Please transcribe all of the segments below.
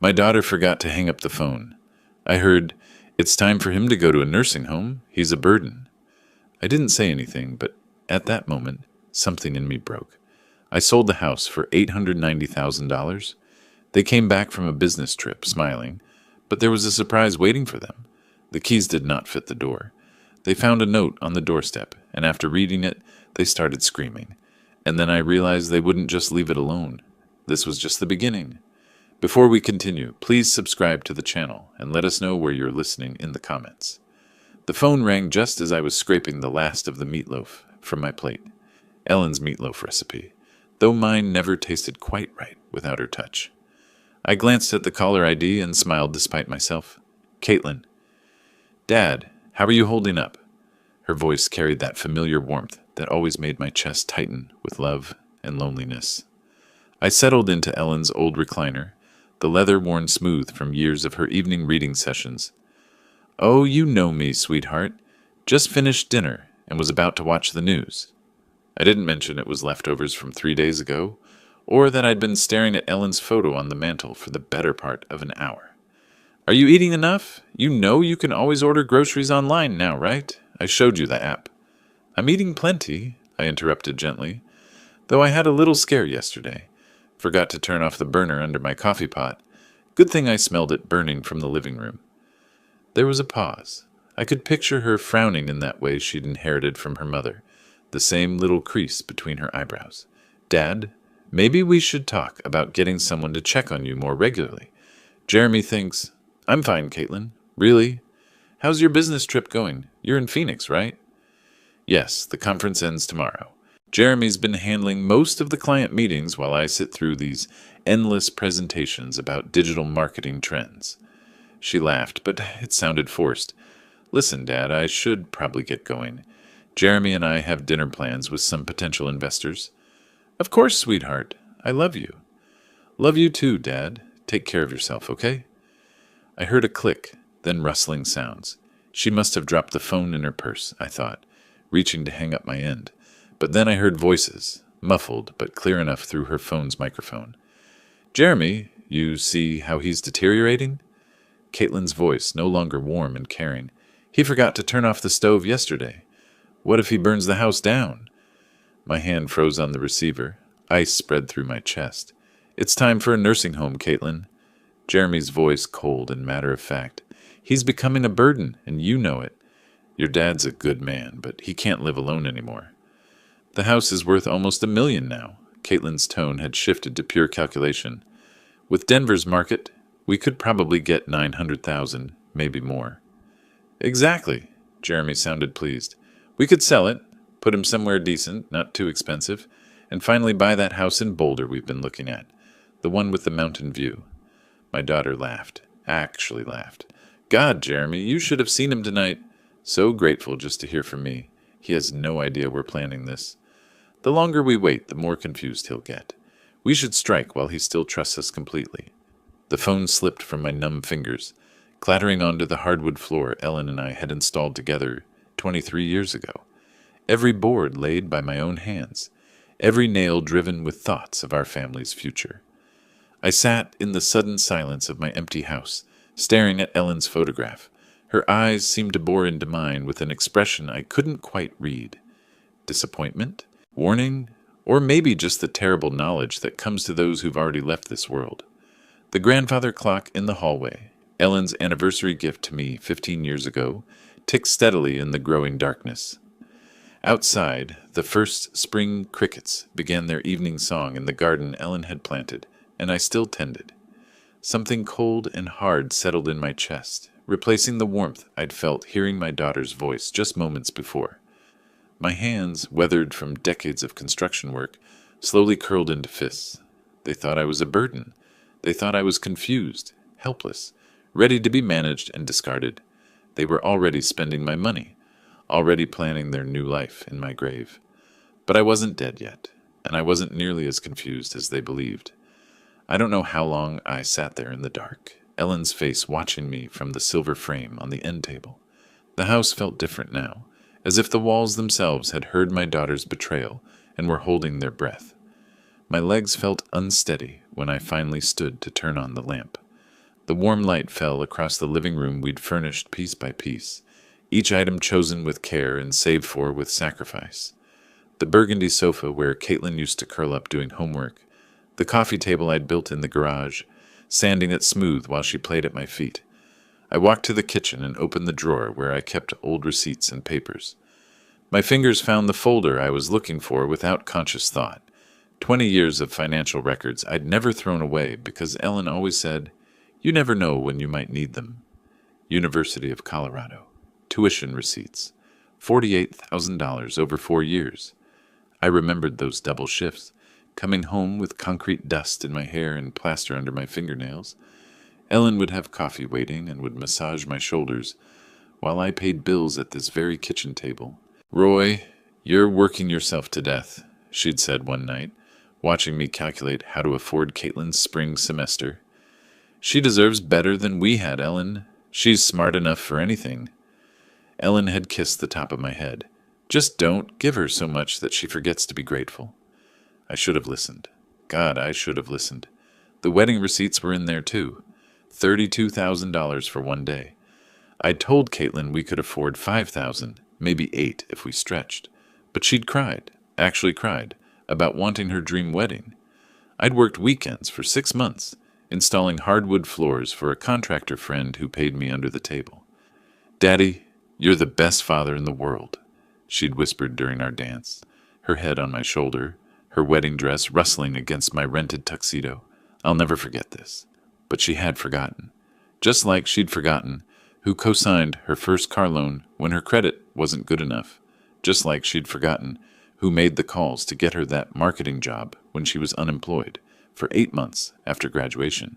My daughter forgot to hang up the phone. I heard, "It's time for him to go to a nursing home. He's a burden." I didn't say anything, but at that moment, something in me broke. I sold the house for $890,000. They came back from a business trip, smiling, but there was a surprise waiting for them. The keys did not fit the door. They found a note on the doorstep, and after reading it, they started screaming. And then I realized they wouldn't just leave it alone. This was just the beginning. Before we continue, please subscribe to the channel and let us know where you're listening in the comments. The phone rang just as I was scraping the last of the meatloaf from my plate. Ellen's meatloaf recipe, though mine never tasted quite right without her touch. I glanced at the caller ID and smiled despite myself. Caitlin. "Dad, how are you holding up?" Her voice carried that familiar warmth that always made my chest tighten with love and loneliness. I settled into Ellen's old recliner, the leather worn smooth from years of her evening reading sessions. "Oh, you know me, sweetheart. Just finished dinner and was about to watch the news." I didn't mention it was leftovers from 3 days ago, or that I'd been staring at Ellen's photo on the mantel for the better part of an hour. "Are you eating enough? You know you can always order groceries online now, right? I showed you the app." "I'm eating plenty," I interrupted gently, "though I had a little scare yesterday. Forgot to turn off the burner under my coffee pot. Good thing I smelled it burning from the living room." There was a pause. I could picture her frowning in that way she'd inherited from her mother, the same little crease between her eyebrows. "Dad, maybe we should talk about getting someone to check on you more regularly. Jeremy thinks—" "I'm fine, Caitlin. Really? How's your business trip going? You're in Phoenix, right?" "Yes, the conference ends tomorrow. Jeremy's been handling most of the client meetings while I sit through these endless presentations about digital marketing trends." She laughed, but it sounded forced. "Listen, Dad, I should probably get going. Jeremy and I have dinner plans with some potential investors." "Of course, sweetheart. I love you." "Love you too, Dad. Take care of yourself, okay?" I heard a click, then rustling sounds. She must have dropped the phone in her purse, I thought, reaching to hang up my end. But then I heard voices, muffled but clear enough through her phone's microphone. "Jeremy, you see how he's deteriorating?" Caitlin's voice, no longer warm and caring. "He forgot to turn off the stove yesterday. What if he burns the house down?" My hand froze on the receiver. Ice spread through my chest. "It's time for a nursing home, Caitlin." Jeremy's voice cold and matter-of-fact. "He's becoming a burden, and you know it. Your dad's a good man, but he can't live alone anymore." "The house is worth almost $1 million now." Caitlin's tone had shifted to pure calculation. "With Denver's market, we could probably get 900,000, maybe more." "Exactly." Jeremy sounded pleased. "We could sell it, put him somewhere decent, not too expensive, and finally buy that house in Boulder we've been looking at, the one with the mountain view." My daughter laughed, actually laughed. "God, Jeremy, you should have seen him tonight. So grateful just to hear from me. He has no idea we're planning this. The longer we wait, the more confused he'll get. We should strike while he still trusts us completely." The phone slipped from my numb fingers, clattering onto the hardwood floor Ellen and I had installed together 23 years ago. Every board laid by my own hands, every nail driven with thoughts of our family's future. I sat in the sudden silence of my empty house, staring at Ellen's photograph. Her eyes seemed to bore into mine with an expression I couldn't quite read. Disappointment? Warning? Or maybe just the terrible knowledge that comes to those who've already left this world. The grandfather clock in the hallway, Ellen's anniversary gift to me 15 years ago, ticked steadily in the growing darkness. Outside, the first spring crickets began their evening song in the garden Ellen had planted, and I still tended. Something cold and hard settled in my chest, replacing the warmth I'd felt hearing my daughter's voice just moments before. My hands, weathered from decades of construction work, slowly curled into fists. They thought I was a burden. They thought I was confused, helpless, ready to be managed and discarded. They were already spending my money, already planning their new life in my grave. But I wasn't dead yet, and I wasn't nearly as confused as they believed. I don't know how long I sat there in the dark, Ellen's face watching me from the silver frame on the end table. The house felt different now, as if the walls themselves had heard my daughter's betrayal and were holding their breath. My legs felt unsteady when I finally stood to turn on the lamp. The warm light fell across the living room we'd furnished piece by piece, each item chosen with care and saved for with sacrifice. The burgundy sofa where Caitlin used to curl up doing homework, the coffee table I'd built in the garage, sanding it smooth while she played at my feet. I walked to the kitchen and opened the drawer where I kept old receipts and papers. My fingers found the folder I was looking for without conscious thought. 20 years of financial records I'd never thrown away because Ellen always said, "You never know when you might need them." University of Colorado. Tuition receipts. $48,000 over 4 years. I remembered those double shifts, coming home with concrete dust in my hair and plaster under my fingernails. Ellen would have coffee waiting and would massage my shoulders while I paid bills at this very kitchen table. "Roy, you're working yourself to death," she'd said one night, watching me calculate how to afford Caitlin's spring semester. "She deserves better than we had, Ellen. She's smart enough for anything." Ellen had kissed the top of my head. "Just don't give her so much that she forgets to be grateful." I should have listened. God, I should have listened. The wedding receipts were in there too. $32,000 for one day. I'd told Caitlin we could afford 5,000, maybe 8 if we stretched. But she'd cried, actually cried, about wanting her dream wedding. I'd worked weekends for 6 months, installing hardwood floors for a contractor friend who paid me under the table. "Daddy, you're the best father in the world," she'd whispered during our dance, her head on my shoulder, her wedding dress rustling against my rented tuxedo. I'll never forget this. But she had forgotten. Just like she'd forgotten who co-signed her first car loan when her credit wasn't good enough. Just like she'd forgotten who made the calls to get her that marketing job when she was unemployed for 8 months after graduation.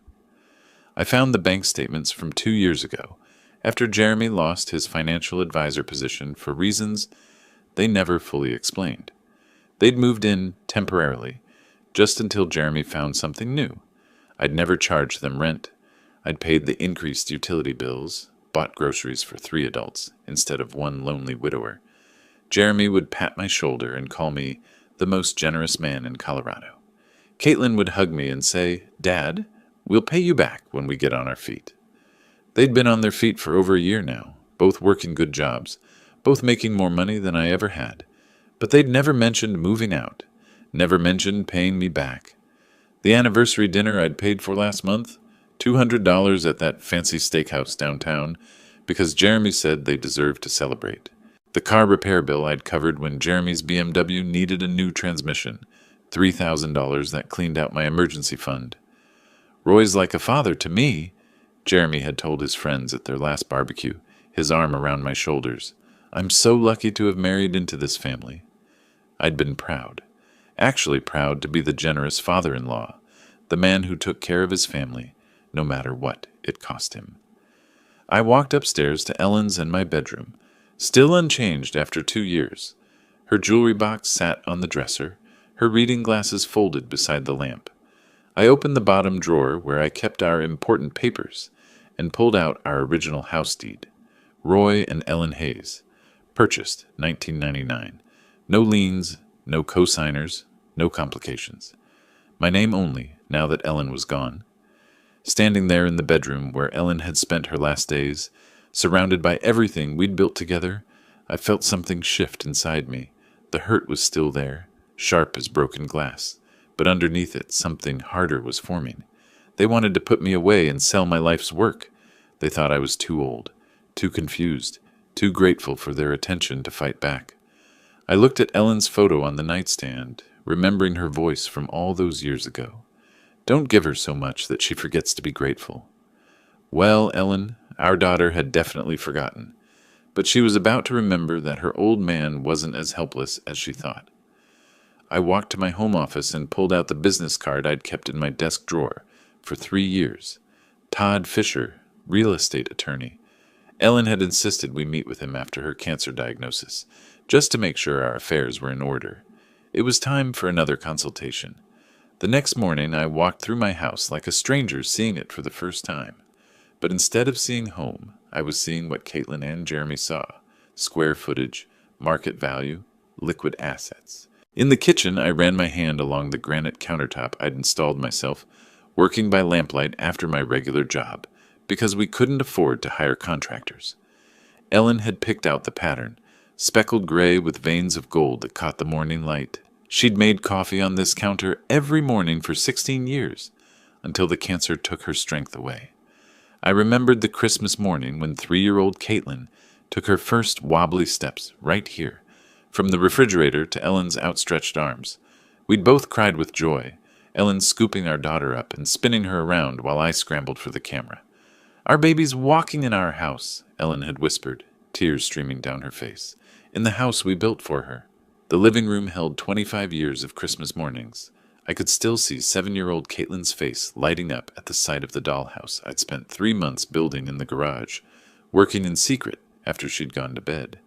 I found the bank statements from 2 years ago, after Jeremy lost his financial advisor position for reasons they never fully explained. They'd moved in temporarily, just until Jeremy found something new. I'd never charged them rent. I'd paid the increased utility bills, bought groceries for 3 adults instead of one lonely widower. Jeremy would pat my shoulder and call me the most generous man in Colorado. Caitlin would hug me and say, "Dad, we'll pay you back when we get on our feet." They'd been on their feet for over a year now, both working good jobs, both making more money than I ever had. But they'd never mentioned moving out, never mentioned paying me back. The anniversary dinner I'd paid for last month, $200 at that fancy steakhouse downtown, because Jeremy said they deserved to celebrate. The car repair bill I'd covered when Jeremy's BMW needed a new transmission, $3,000 that cleaned out my emergency fund. "Roy's like a father to me," Jeremy had told his friends at their last barbecue, his arm around my shoulders. "I'm so lucky to have married into this family." I'd been proud, actually proud to be the generous father-in-law, the man who took care of his family, no matter what it cost him. I walked upstairs to Ellen's and my bedroom, still unchanged after 2 years. Her jewelry box sat on the dresser, her reading glasses folded beside the lamp. I opened the bottom drawer where I kept our important papers and pulled out our original house deed. Roy and Ellen Hayes. Purchased 1999. No liens, no co-signers, no complications. My name only, now that Ellen was gone. Standing there in the bedroom where Ellen had spent her last days, surrounded by everything we'd built together, I felt something shift inside me. The hurt was still there, sharp as broken glass, but underneath it something harder was forming. They wanted to put me away and sell my life's work. They thought I was too old, too confused, too grateful for their attention to fight back. I looked at Ellen's photo on the nightstand, remembering her voice from all those years ago. "Don't give her so much that she forgets to be grateful." Well, Ellen, our daughter had definitely forgotten, but she was about to remember that her old man wasn't as helpless as she thought. I walked to my home office and pulled out the business card I'd kept in my desk drawer for 3 years. Todd Fisher, real estate attorney. Ellen had insisted we meet with him after her cancer diagnosis, just to make sure our affairs were in order. It was time for another consultation. The next morning I walked through my house like a stranger seeing it for the first time. But instead of seeing home, I was seeing what Caitlin and Jeremy saw: square footage, market value, liquid assets. In the kitchen, I ran my hand along the granite countertop I'd installed myself, working by lamplight after my regular job, because we couldn't afford to hire contractors. Ellen had picked out the pattern, speckled gray with veins of gold that caught the morning light. She'd made coffee on this counter every morning for 16 years, until the cancer took her strength away. I remembered the Christmas morning when 3-year-old Caitlin took her first wobbly steps right here, from the refrigerator to Ellen's outstretched arms. We'd both cried with joy, Ellen scooping our daughter up and spinning her around while I scrambled for the camera. "Our baby's walking in our house," Ellen had whispered, tears streaming down her face, "in the house we built for her." The living room held 25 years of Christmas mornings. I could still see 7-year-old Caitlin's face lighting up at the sight of the dollhouse I'd spent 3 months building in the garage, working in secret after she'd gone to bed.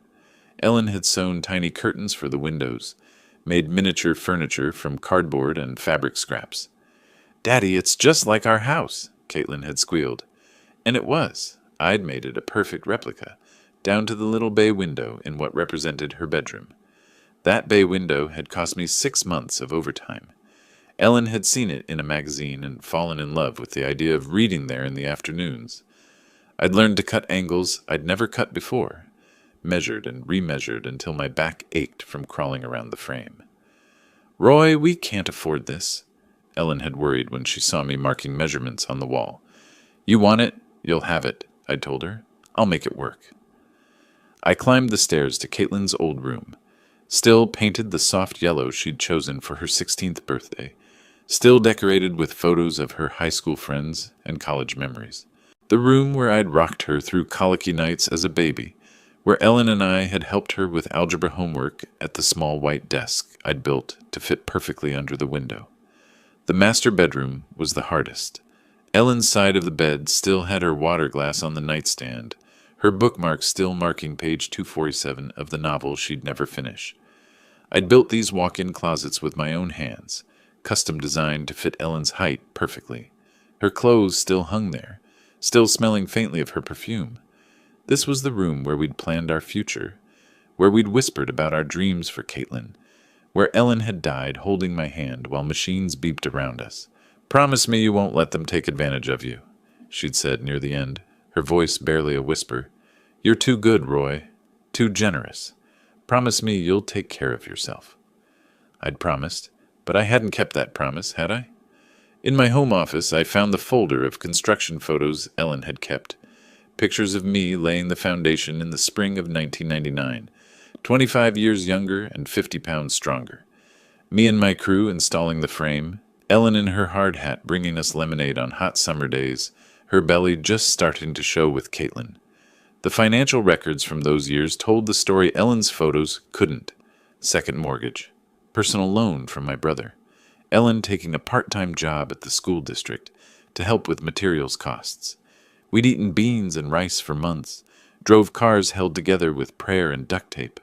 Ellen had sewn tiny curtains for the windows, made miniature furniture from cardboard and fabric scraps. "Daddy, it's just like our house," Caitlin had squealed. And it was. I'd made it a perfect replica, down to the little bay window in what represented her bedroom. That bay window had cost me 6 months of overtime. Ellen had seen it in a magazine and fallen in love with the idea of reading there in the afternoons. I'd learned to cut angles I'd never cut before, measured and remeasured until my back ached from crawling around the frame. "Roy, we can't afford this," Ellen had worried when she saw me marking measurements on the wall. "You want it, you'll have it," I told her. "I'll make it work." I climbed the stairs to Caitlin's old room, still painted the soft yellow she'd chosen for her 16th birthday, still decorated with photos of her high school friends and college memories. The room where I'd rocked her through colicky nights as a baby, where Ellen and I had helped her with algebra homework at the small white desk I'd built to fit perfectly under the window. The master bedroom was the hardest. Ellen's side of the bed still had her water glass on the nightstand, her bookmark still marking page 247 of the novel she'd never finish. I'd built these walk-in closets with my own hands, custom designed to fit Ellen's height perfectly. Her clothes still hung there, still smelling faintly of her perfume. This was the room where we'd planned our future, where we'd whispered about our dreams for Caitlin, where Ellen had died holding my hand while machines beeped around us. "Promise me you won't let them take advantage of you," she'd said near the end, her voice barely a whisper. "You're too good, Roy. Too generous. Promise me you'll take care of yourself." I'd promised, but I hadn't kept that promise, had I? In my home office, I found the folder of construction photos Ellen had kept. Pictures of me laying the foundation in the spring of 1999, 25 years younger and 50 pounds stronger. Me and my crew installing the frame, Ellen in her hard hat bringing us lemonade on hot summer days, her belly just starting to show with Caitlin. The financial records from those years told the story Ellen's photos couldn't. Second mortgage. Personal loan from my brother. Ellen taking a part-time job at the school district to help with materials costs. We'd eaten beans and rice for months, drove cars held together with prayer and duct tape.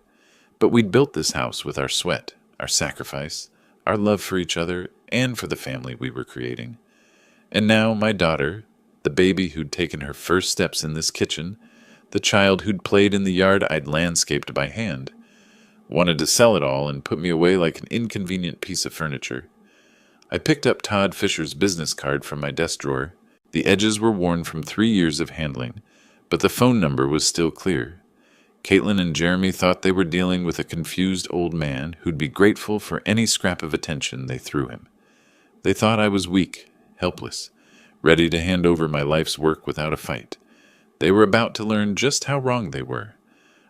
But we'd built this house with our sweat, our sacrifice, our love for each other, and for the family we were creating. And now my daughter, the baby who'd taken her first steps in this kitchen, the child who'd played in the yard I'd landscaped by hand, wanted to sell it all and put me away like an inconvenient piece of furniture. I picked up Todd Fisher's business card from my desk drawer. The edges were worn from 3 years of handling, but the phone number was still clear. Caitlin and Jeremy thought they were dealing with a confused old man who'd be grateful for any scrap of attention they threw him. They thought I was weak, helpless, ready to hand over my life's work without a fight. They were about to learn just how wrong they were.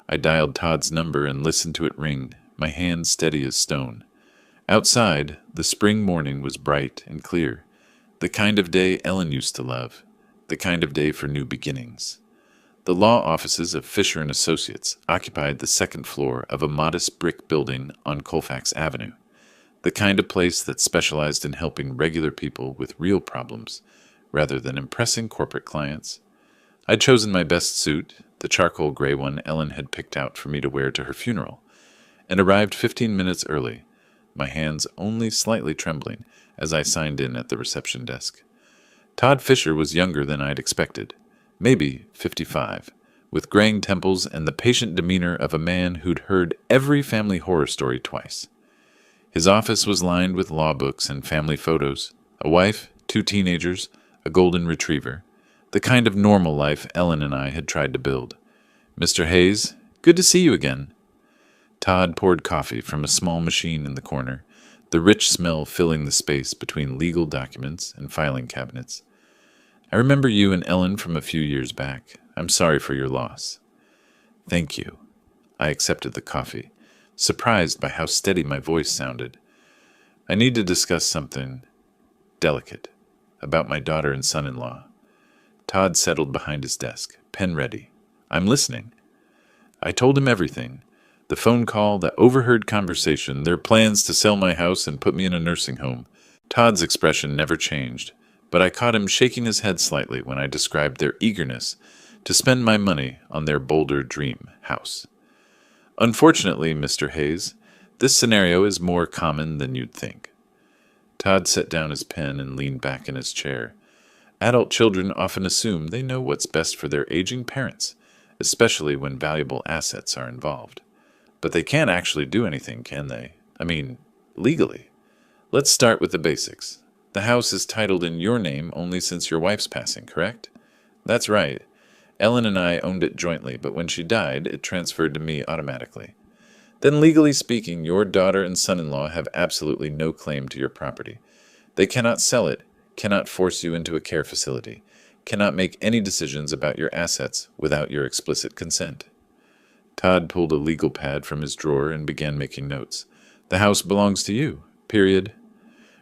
I dialed Todd's number and listened to it ring, my hand steady as stone. Outside, the spring morning was bright and clear, the kind of day Ellen used to love, the kind of day for new beginnings. The law offices of Fisher and Associates occupied the second floor of a modest brick building on Colfax Avenue, the kind of place that specialized in helping regular people with real problems rather than impressing corporate clients. I'd chosen my best suit, the charcoal gray one Ellen had picked out for me to wear to her funeral, and arrived 15 minutes early, my hands only slightly trembling as I signed in at the reception desk. Todd Fisher was younger than I'd expected, maybe 55, with graying temples and the patient demeanor of a man who'd heard every family horror story twice. His office was lined with law books and family photos, a wife, 2 teenagers, a golden retriever, The kind of normal life Ellen and I had tried to build. "Mr. Hayes, good to see you again." Todd poured coffee from a small machine in the corner, the rich smell filling the space between legal documents and filing cabinets. "I remember you and Ellen from a few years back. I'm sorry for your loss." "Thank you." I accepted the coffee, surprised by how steady my voice sounded. "I need to discuss something delicate about my daughter and son-in-law." Todd settled behind his desk, pen ready. "I'm listening." I told him everything. The phone call, the overheard conversation, their plans to sell my house and put me in a nursing home. Todd's expression never changed, but I caught him shaking his head slightly when I described their eagerness to spend my money on their bolder dream house. "Unfortunately, Mr. Hayes, this scenario is more common than you'd think." Todd set down his pen and leaned back in his chair. "Adult children often assume they know what's best for their aging parents, especially when valuable assets are involved. But they can't actually do anything, can they? I mean, legally. Let's start with the basics. The house is titled in your name only since your wife's passing, correct?" "That's right. Ellen and I owned it jointly, but when she died, it transferred to me automatically." "Then legally speaking, your daughter and son-in-law have absolutely no claim to your property. They cannot sell it, cannot force you into a care facility, cannot make any decisions about your assets without your explicit consent." Todd pulled a legal pad from his drawer and began making notes. "The house belongs to you, period."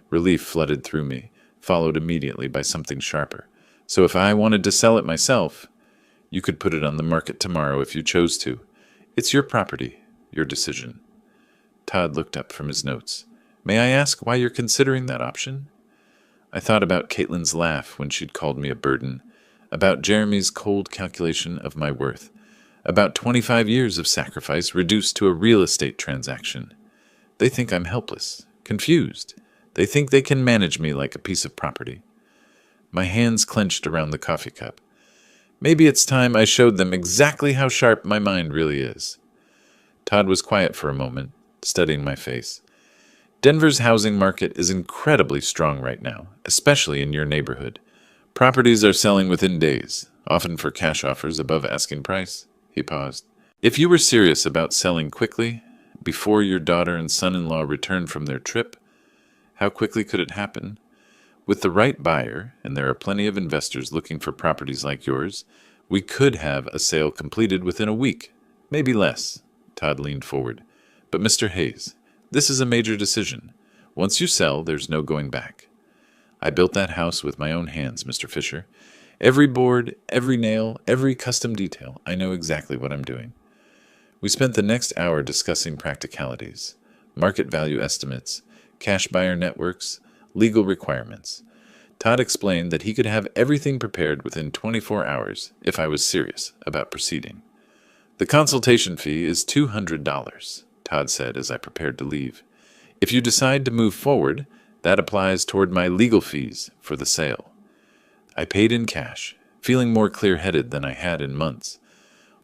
Relief flooded through me, followed immediately by something sharper. "So if I wanted to sell it myself, you could put it on the market tomorrow if you chose to. It's your property, your decision." Todd looked up from his notes. "May I ask why you're considering that option?" I thought about Caitlin's laugh when she'd called me a burden, about Jeremy's cold calculation of my worth, about 25 years of sacrifice reduced to a real estate transaction. They think I'm helpless, confused. They think they can manage me like a piece of property. My hands clenched around the coffee cup. Maybe it's time I showed them exactly how sharp my mind really is. Todd was quiet for a moment, studying my face. "Denver's housing market is incredibly strong right now, especially in your neighborhood. Properties are selling within days, often for cash offers above asking price." He paused. "If you were serious about selling quickly, before your daughter and son-in-law return from their trip, how quickly could it happen? With the right buyer, and there are plenty of investors looking for properties like yours, we could have a sale completed within a week, maybe less." Todd leaned forward. "But Mr. Hayes, this is a major decision. Once you sell, there's no going back. I built that house with my own hands, Mr. Fisher. Every board, every nail, every custom detail. I know exactly what I'm doing." We spent the next hour discussing practicalities, market value estimates, cash buyer networks, legal requirements. Todd explained that he could have everything prepared within 24 hours if I was serious about proceeding. "The consultation fee is $200, Todd said as I prepared to leave. "If you decide to move forward, that applies toward my legal fees for the sale." I paid in cash, feeling more clear-headed than I had in months.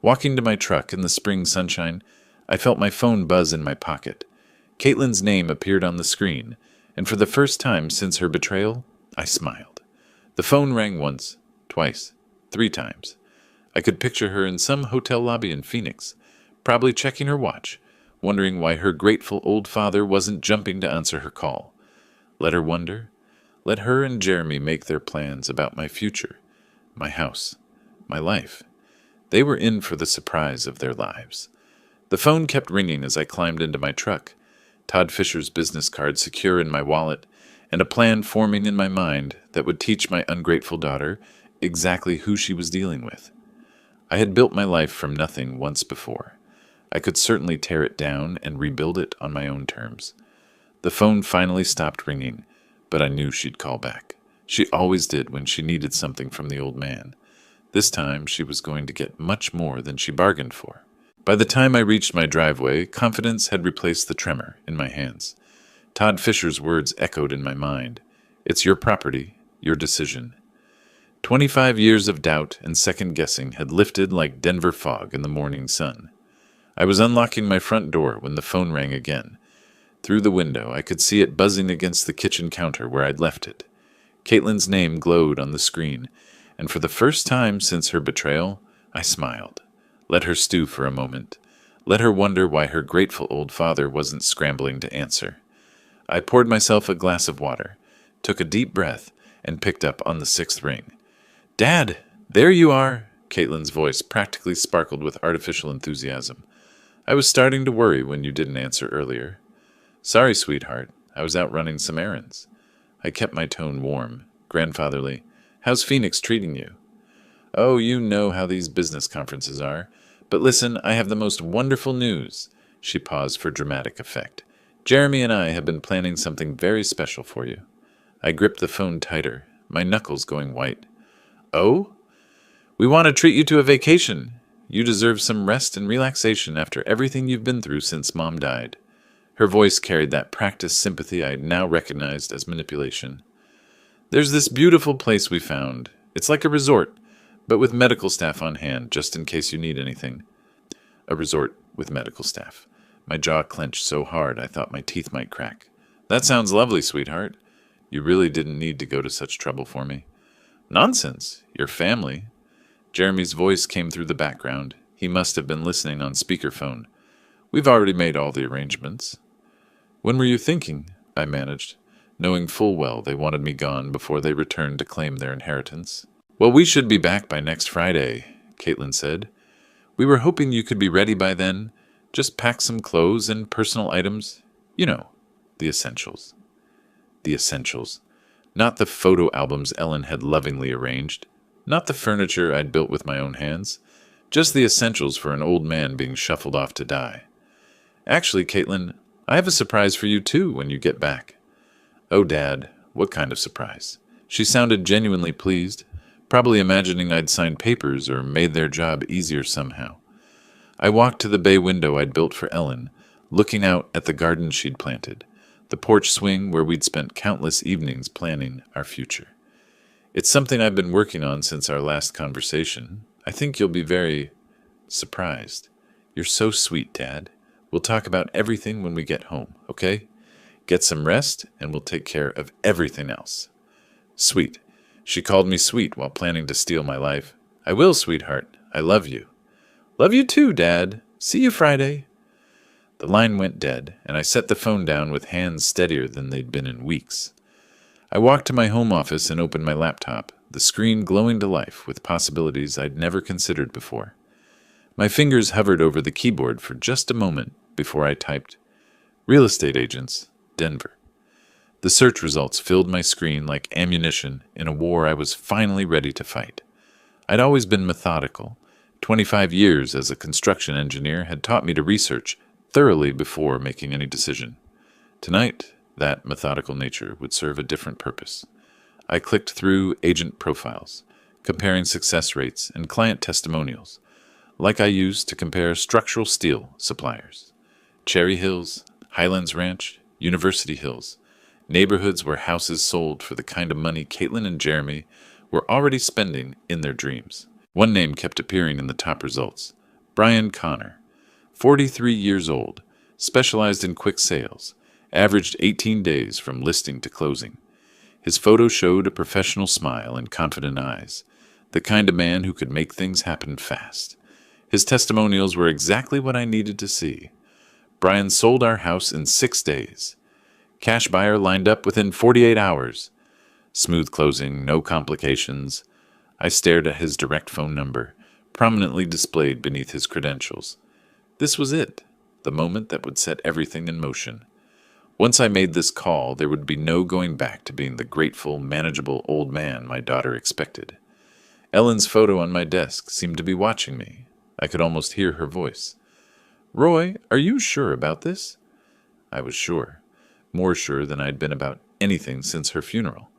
Walking to my truck in the spring sunshine, I felt my phone buzz in my pocket. Caitlin's name appeared on the screen, and for the first time since her betrayal, I smiled. The phone rang once, twice, 3 times. I could picture her in some hotel lobby in Phoenix, probably checking her watch, wondering why her grateful old father wasn't jumping to answer her call. Let her wonder. Let her and Jeremy make their plans about my future, my house, my life. They were in for the surprise of their lives. The phone kept ringing as I climbed into my truck, Todd Fisher's business card secure in my wallet, and a plan forming in my mind that would teach my ungrateful daughter exactly who she was dealing with. I had built my life from nothing once before. I could certainly tear it down and rebuild it on my own terms. The phone finally stopped ringing, but I knew she'd call back. She always did when she needed something from the old man. This time she was going to get much more than she bargained for. By the time I reached my driveway, confidence had replaced the tremor in my hands. Todd Fisher's words echoed in my mind. "It's your property, your decision." 25 years of doubt and second-guessing had lifted like Denver fog in the morning sun. I was unlocking my front door when the phone rang again. Through the window, I could see it buzzing against the kitchen counter where I'd left it. Caitlin's name glowed on the screen, and for the first time since her betrayal, I smiled. Let her stew for a moment. Let her wonder why her grateful old father wasn't scrambling to answer. I poured myself a glass of water, took a deep breath, and picked up on the sixth ring. "Dad, there you are!" Caitlin's voice practically sparkled with artificial enthusiasm. "I was starting to worry when you didn't answer earlier." "Sorry, sweetheart. I was out running some errands." I kept my tone warm, grandfatherly. "How's Phoenix treating you?" "Oh, you know how these business conferences are. But listen, I have the most wonderful news." She paused for dramatic effect. "Jeremy and I have been planning something very special for you." I gripped the phone tighter, my knuckles going white. "Oh?" "We want to treat you to a vacation. You deserve some rest and relaxation after everything you've been through since Mom died." Her voice carried that practiced sympathy I now recognized as manipulation. "There's this beautiful place we found. It's like a resort, but with medical staff on hand, just in case you need anything." A resort with medical staff. My jaw clenched so hard I thought my teeth might crack. "That sounds lovely, sweetheart. You really didn't need to go to such trouble for me." "Nonsense. Your family." Jeremy's voice came through the background. He must have been listening on speakerphone. "We've already made all the arrangements." "When were you thinking?" I managed, knowing full well they wanted me gone before they returned to claim their inheritance. "Well, we should be back by next Friday," Caitlin said. "We were hoping you could be ready by then. Just pack some clothes and personal items. You know, the essentials." The essentials. Not the photo albums Ellen had lovingly arranged. Not the furniture I'd built with my own hands. Just the essentials for an old man being shuffled off to die. "Actually, Caitlin, I have a surprise for you too when you get back." "Oh, Dad, what kind of surprise?" She sounded genuinely pleased, probably imagining I'd signed papers or made their job easier somehow. I walked to the bay window I'd built for Ellen, looking out at the garden she'd planted, the porch swing where we'd spent countless evenings planning our future. "It's something I've been working on since our last conversation. I think you'll be very surprised." "You're so sweet, Dad. We'll talk about everything when we get home, okay? Get some rest, and we'll take care of everything else." Sweet. She called me sweet while planning to steal my life. "I will, sweetheart. I love you." "Love you too, Dad. See you Friday." The line went dead, and I set the phone down with hands steadier than they'd been in weeks. I walked to my home office and opened my laptop, the screen glowing to life with possibilities I'd never considered before. My fingers hovered over the keyboard for just a moment before I typed, "Real estate agents, Denver." The search results filled my screen like ammunition in a war I was finally ready to fight. I'd always been methodical. 25 years as a construction engineer had taught me to research thoroughly before making any decision. Tonight, that methodical nature would serve a different purpose. I clicked through agent profiles, comparing success rates and client testimonials, like I used to compare structural steel suppliers. Cherry Hills, Highlands Ranch, University Hills, neighborhoods where houses sold for the kind of money Caitlin and Jeremy were already spending in their dreams. One name kept appearing in the top results: Brian Connor, 43 years old, specialized in quick sales, averaged 18 days from listing to closing. His photo showed a professional smile and confident eyes, the kind of man who could make things happen fast. His testimonials were exactly what I needed to see. Brian sold our house in 6 days. Cash buyer lined up within 48 hours. Smooth closing, no complications. I stared at his direct phone number, prominently displayed beneath his credentials. This was it, the moment that would set everything in motion. Once I made this call, there would be no going back to being the grateful, manageable old man my daughter expected. Ellen's photo on my desk seemed to be watching me. I could almost hear her voice. "Roy, are you sure about this?" I was sure. More sure than I'd been about anything since her funeral.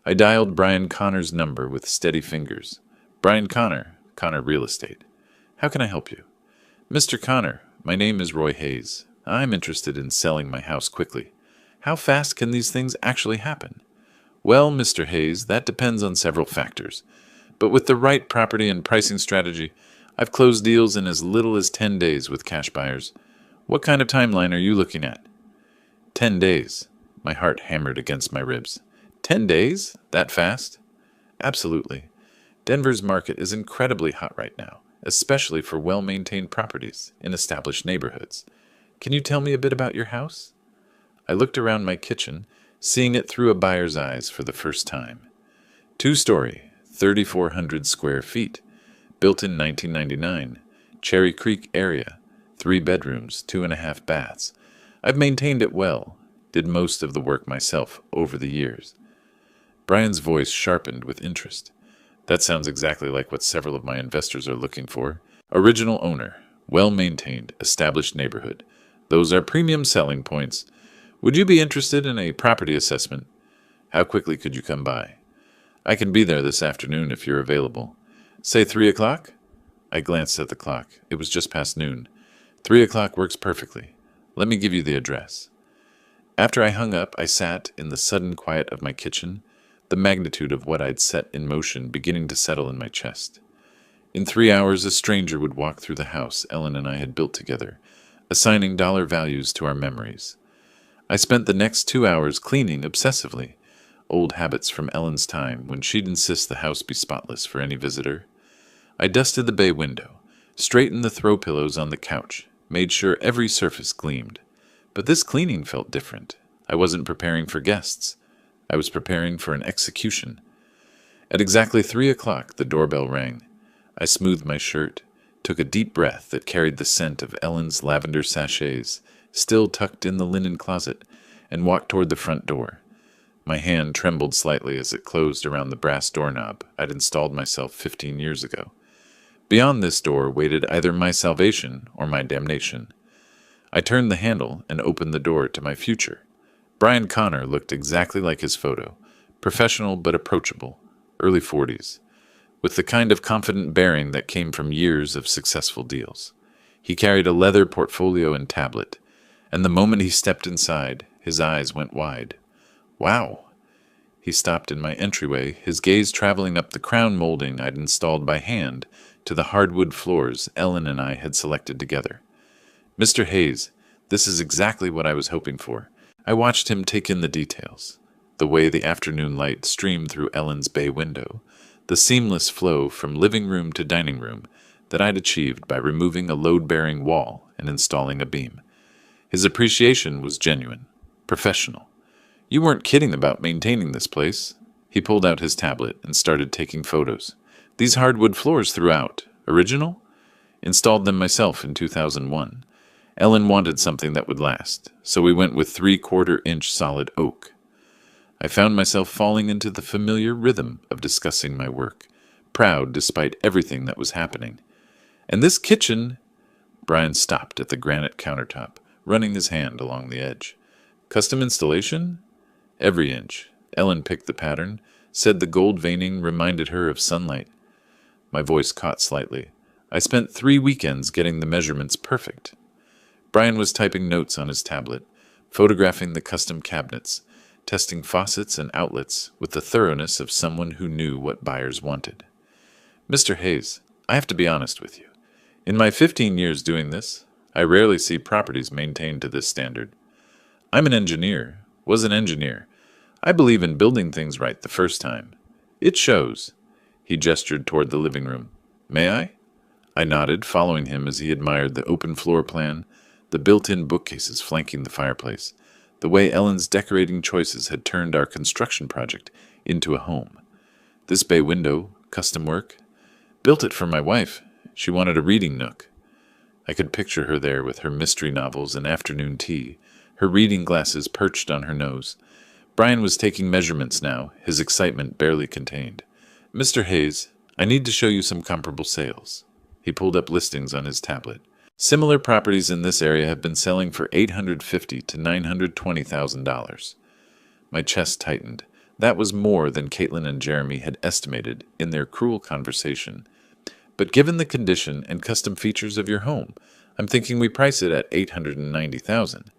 I dialed Brian Connor's number with steady fingers. "Brian Connor, Connor Real Estate. How can I help you?" "Mr. Connor, my name is Roy Hayes. I'm interested in selling my house quickly. How fast can these things actually happen?" "Well, Mr. Hayes, that depends on several factors. But with the right property and pricing strategy, I've closed deals in as little as 10 days with cash buyers. What kind of timeline are you looking at?" 10 days. My heart hammered against my ribs. 10 days? That fast? Absolutely. Denver's market is incredibly hot right now, especially for well-maintained properties in established neighborhoods. Can you tell me a bit about your house? I looked around my kitchen, seeing it through a buyer's eyes for the first time. Two-story, 3,400 square feet, built in 1999, Cherry Creek area, 3 bedrooms, 2.5 baths. I've maintained it well, did most of the work myself over the years. Brian's voice sharpened with interest. That sounds exactly like what several of my investors are looking for. Original owner, well-maintained, established neighborhood. Those are premium selling points. Would you be interested in a property assessment? How quickly could you come by? I can be there this afternoon if you're available. Say 3 o'clock? I glanced at the clock. It was just past noon. 3 o'clock works perfectly. Let me give you the address. After I hung up, I sat in the sudden quiet of my kitchen, the magnitude of what I'd set in motion beginning to settle in my chest. In 3 hours, a stranger would walk through the house Ellen and I had built together, assigning dollar values to our memories. I spent the next 2 hours cleaning obsessively, old habits from Ellen's time when she'd insist the house be spotless for any visitor. I dusted the bay window, straightened the throw pillows on the couch, made sure every surface gleamed. But this cleaning felt different. I wasn't preparing for guests. I was preparing for an execution. At exactly 3 o'clock, the doorbell rang. I smoothed my shirt, took a deep breath that carried the scent of Ellen's lavender sachets, still tucked in the linen closet, and walked toward the front door. My hand trembled slightly as it closed around the brass doorknob I'd installed myself 15 years ago. Beyond this door waited either my salvation or my damnation. I turned the handle and opened the door to my future. Brian Connor looked exactly like his photo, professional but approachable, early 40s, with the kind of confident bearing that came from years of successful deals. He carried a leather portfolio and tablet, and the moment he stepped inside, his eyes went wide. Wow! He stopped in my entryway, his gaze traveling up the crown molding I'd installed by hand to the hardwood floors Ellen and I had selected together. Mr. Hayes, this is exactly what I was hoping for. I watched him take in the details, the way the afternoon light streamed through Ellen's bay window, the seamless flow from living room to dining room that I'd achieved by removing a load-bearing wall and installing a beam. His appreciation was genuine, professional. You weren't kidding about maintaining this place. He pulled out his tablet and started taking photos. These hardwood floors throughout, original? Installed them myself in 2001. Ellen wanted something that would last, so we went with 3/4-inch solid oak. I found myself falling into the familiar rhythm of discussing my work, proud despite everything that was happening. And this kitchen... Brian stopped at the granite countertop, running his hand along the edge. Custom installation? Every inch. Ellen picked the pattern, said the gold veining reminded her of sunlight. My voice caught slightly. I spent 3 weekends getting the measurements perfect. Brian was typing notes on his tablet, photographing the custom cabinets, testing faucets and outlets with the thoroughness of someone who knew what buyers wanted. Mr. Hayes, I have to be honest with you. In my 15 years doing this, I rarely see properties maintained to this standard. I'm an engineer, was an engineer. I believe in building things right the first time. It shows. He gestured toward the living room. May I? I nodded, following him as he admired the open floor plan, the built-in bookcases flanking the fireplace, the way Ellen's decorating choices had turned our construction project into a home. This bay window, custom work. Built it for my wife. She wanted a reading nook. I could picture her there with her mystery novels and afternoon tea, her reading glasses perched on her nose. Brian was taking measurements now, his excitement barely contained. Mr. Hayes, I need to show you some comparable sales. He pulled up listings on his tablet. Similar properties in this area have been selling for $850,000 to $920,000. My chest tightened. That was more than Caitlin and Jeremy had estimated in their cruel conversation. But given the condition and custom features of your home, I'm thinking we price it at $890,000.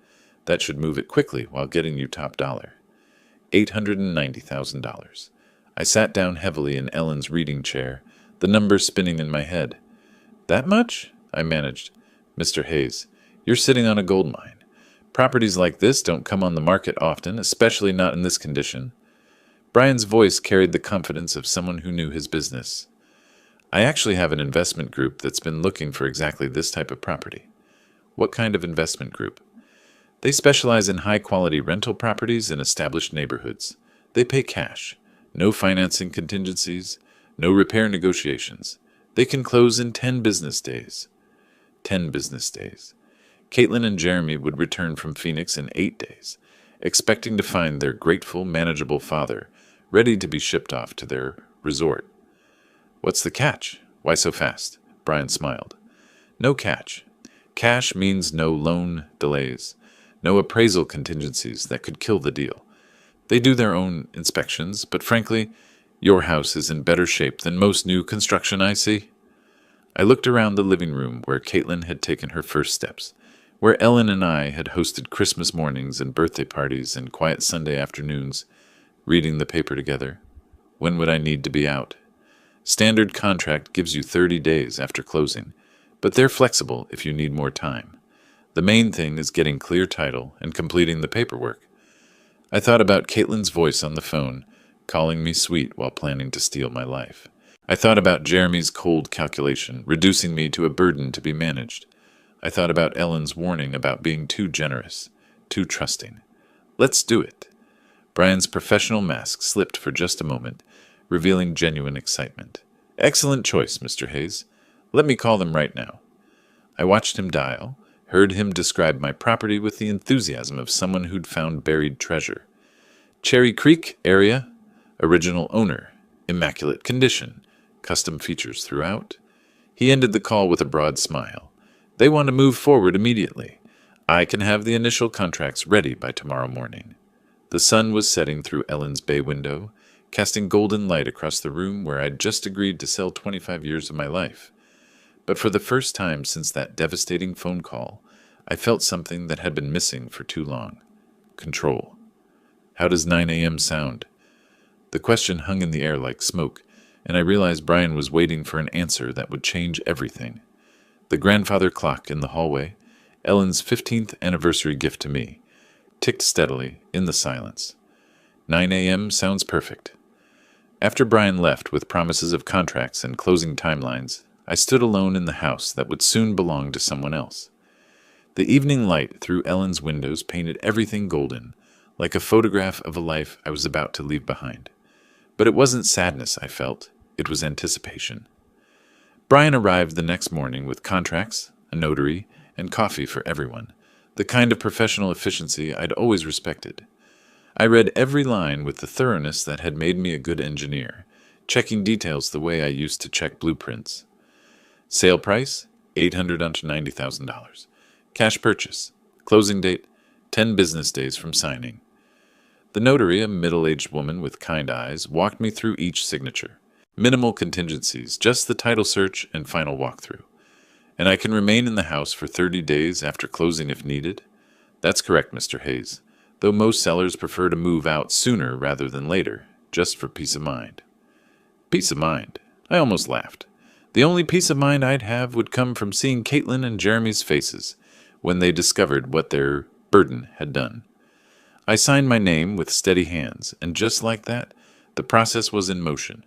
That should move it quickly while getting you top dollar. $890,000. I sat down heavily in Ellen's reading chair, the numbers spinning in my head. That much? I managed. Mr. Hayes, you're sitting on a gold mine. Properties like this don't come on the market often, especially not in this condition. Brian's voice carried the confidence of someone who knew his business. I actually have an investment group that's been looking for exactly this type of property. What kind of investment group? They specialize in high-quality rental properties in established neighborhoods. They pay cash. No financing contingencies. No repair negotiations. They can close in 10 business days. 10 business days. Caitlin and Jeremy would return from Phoenix in 8 days, expecting to find their grateful, manageable father ready to be shipped off to their resort. What's the catch? Why so fast? Brian smiled. No catch. Cash means no loan delays, no appraisal contingencies that could kill the deal. They do their own inspections, but frankly, your house is in better shape than most new construction I see. I looked around the living room where Caitlin had taken her first steps, where Ellen and I had hosted Christmas mornings and birthday parties and quiet Sunday afternoons, reading the paper together. When would I need to be out? Standard contract gives you 30 days after closing, but they're flexible if you need more time. The main thing is getting clear title and completing the paperwork. I thought about Caitlin's voice on the phone, calling me sweet while planning to steal my life. I thought about Jeremy's cold calculation, reducing me to a burden to be managed. I thought about Ellen's warning about being too generous, too trusting. Let's do it. Brian's professional mask slipped for just a moment, revealing genuine excitement. Excellent choice, Mr. Hayes. Let me call them right now. I watched him dial, heard him describe my property with the enthusiasm of someone who'd found buried treasure. Cherry Creek area, original owner, immaculate condition, custom features throughout. He ended the call with a broad smile. They want to move forward immediately. I can have the initial contracts ready by tomorrow morning. The sun was setting through Ellen's bay window, casting golden light across the room where I'd just agreed to sell 25 years of my life. But for the first time since that devastating phone call, I felt something that had been missing for too long. Control. How does 9 a.m. sound? The question hung in the air like smoke, and I realized Brian was waiting for an answer that would change everything. The grandfather clock in the hallway, Ellen's 15th anniversary gift to me, ticked steadily in the silence. 9 a.m. sounds perfect. After Brian left with promises of contracts and closing timelines, I stood alone in the house that would soon belong to someone else. The evening light through Ellen's windows painted everything golden, like a photograph of a life I was about to leave behind. But it wasn't sadness I felt, it was anticipation. Brian arrived the next morning with contracts, a notary, and coffee for everyone, the kind of professional efficiency I'd always respected. I read every line with the thoroughness that had made me a good engineer, checking details the way I used to check blueprints. Sale price, $890,000. Cash purchase. Closing date, 10 business days from signing. The notary, a middle-aged woman with kind eyes, walked me through each signature. Minimal contingencies, just the title search and final walkthrough. And I can remain in the house for 30 days after closing if needed? That's correct, Mr. Hayes, though most sellers prefer to move out sooner rather than later, just for peace of mind. Peace of mind? I almost laughed. The only peace of mind I'd have would come from seeing Caitlin and Jeremy's faces when they discovered what their burden had done. I signed my name with steady hands, and just like that, the process was in motion.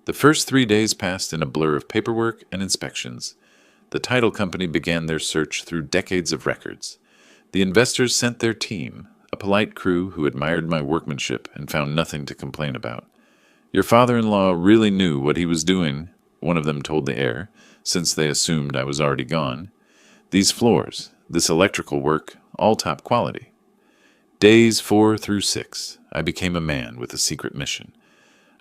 The first 3 days passed in a blur of paperwork and inspections. The title company began their search through decades of records. The investors sent their team, a polite crew who admired my workmanship and found nothing to complain about. Your father-in-law really knew what he was doing, one of them told the heir, since they assumed I was already gone. These floors, this electrical work, all top quality. Days 4 through 6, I became a man with a secret mission.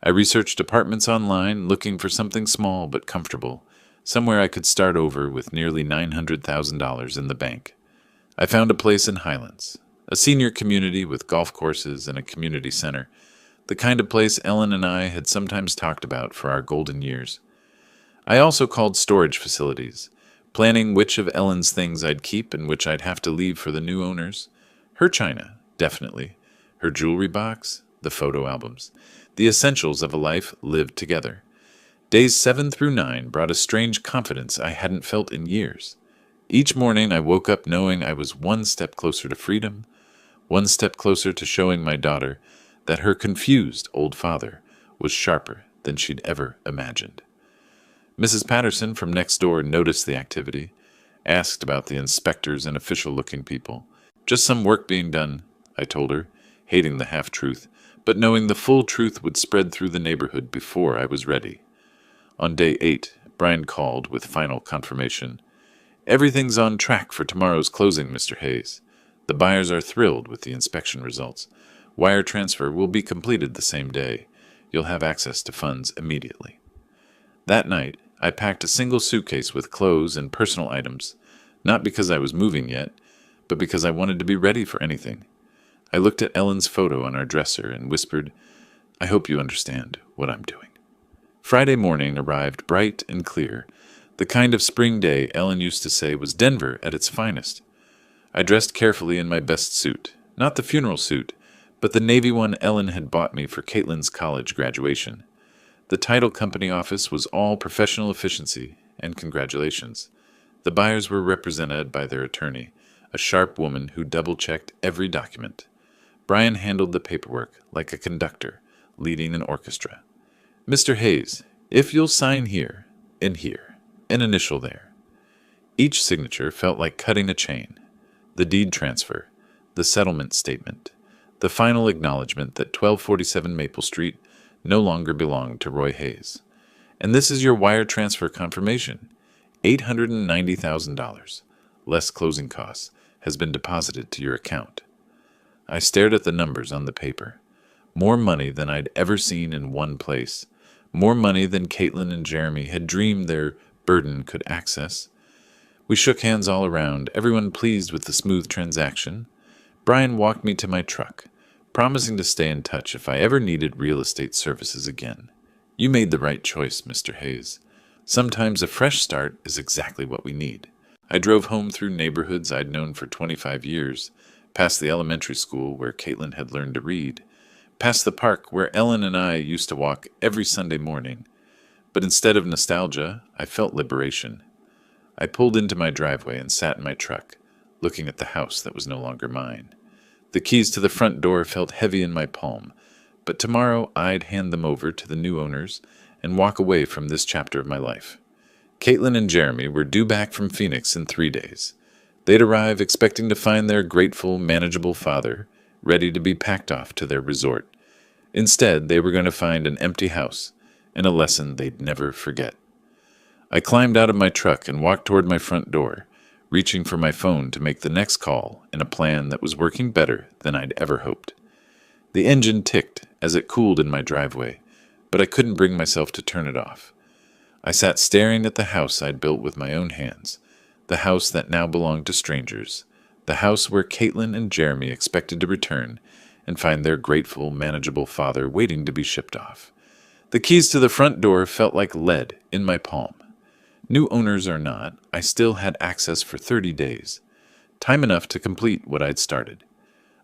I researched apartments online, looking for something small but comfortable, somewhere I could start over with nearly $900,000 in the bank. I found a place in Highlands, a senior community with golf courses and a community center, the kind of place Ellen and I had sometimes talked about for our golden years. I also called storage facilities, planning which of Ellen's things I'd keep and which I'd have to leave for the new owners. Her china, definitely. Her jewelry box, the photo albums, the essentials of a life lived together. Days 7 through 9 brought a strange confidence I hadn't felt in years. Each morning I woke up knowing I was one step closer to freedom, one step closer to showing my daughter that her confused old father was sharper than she'd ever imagined. Mrs. Patterson from next door noticed the activity, asked about the inspectors and official-looking people. Just some work being done, I told her, hating the half-truth, but knowing the full truth would spread through the neighborhood before I was ready. On day 8, Brian called with final confirmation. Everything's on track for tomorrow's closing, Mr. Hayes. The buyers are thrilled with the inspection results. Wire transfer will be completed the same day. You'll have access to funds immediately. That night, I packed a single suitcase with clothes and personal items, not because I was moving yet, but because I wanted to be ready for anything. I looked at Ellen's photo on our dresser and whispered, I hope you understand what I'm doing. Friday morning arrived bright and clear, the kind of spring day Ellen used to say was Denver at its finest. I dressed carefully in my best suit, not the funeral suit, but the navy one Ellen had bought me for Caitlin's college graduation. The title company office was all professional efficiency and congratulations. The buyers were represented by their attorney, a sharp woman who double-checked every document. Brian handled the paperwork like a conductor, leading an orchestra. Mr. Hayes, if you'll sign here, and initial there. Each signature felt like cutting a chain. The deed transfer, the settlement statement, the final acknowledgement that 1247 Maple Street no longer belonged to Roy Hayes. And this is your wire transfer confirmation. $890,000, less closing costs, has been deposited to your account. I stared at the numbers on the paper. More money than I'd ever seen in one place. More money than Caitlin and Jeremy had dreamed their burden could access. We shook hands all around, everyone pleased with the smooth transaction. Brian walked me to my truck, promising to stay in touch if I ever needed real estate services again. You made the right choice, Mr. Hayes. Sometimes a fresh start is exactly what we need. I drove home through neighborhoods I'd known for 25 years, past the elementary school where Caitlin had learned to read, past the park where Ellen and I used to walk every Sunday morning. But instead of nostalgia, I felt liberation. I pulled into my driveway and sat in my truck, looking at the house that was no longer mine. The keys to the front door felt heavy in my palm, but tomorrow I'd hand them over to the new owners and walk away from this chapter of my life. Caitlin and Jeremy were due back from Phoenix in 3 days. They'd arrive expecting to find their grateful, manageable father ready to be packed off to their resort. Instead, they were going to find an empty house and a lesson they'd never forget. I climbed out of my truck and walked toward my front door, reaching for my phone to make the next call in a plan that was working better than I'd ever hoped. The engine ticked as it cooled in my driveway, but I couldn't bring myself to turn it off. I sat staring at the house I'd built with my own hands, the house that now belonged to strangers, the house where Caitlin and Jeremy expected to return and find their grateful, manageable father waiting to be shipped off. The keys to the front door felt like lead in my palm. New owners or not, I still had access for 30 days, time enough to complete what I'd started.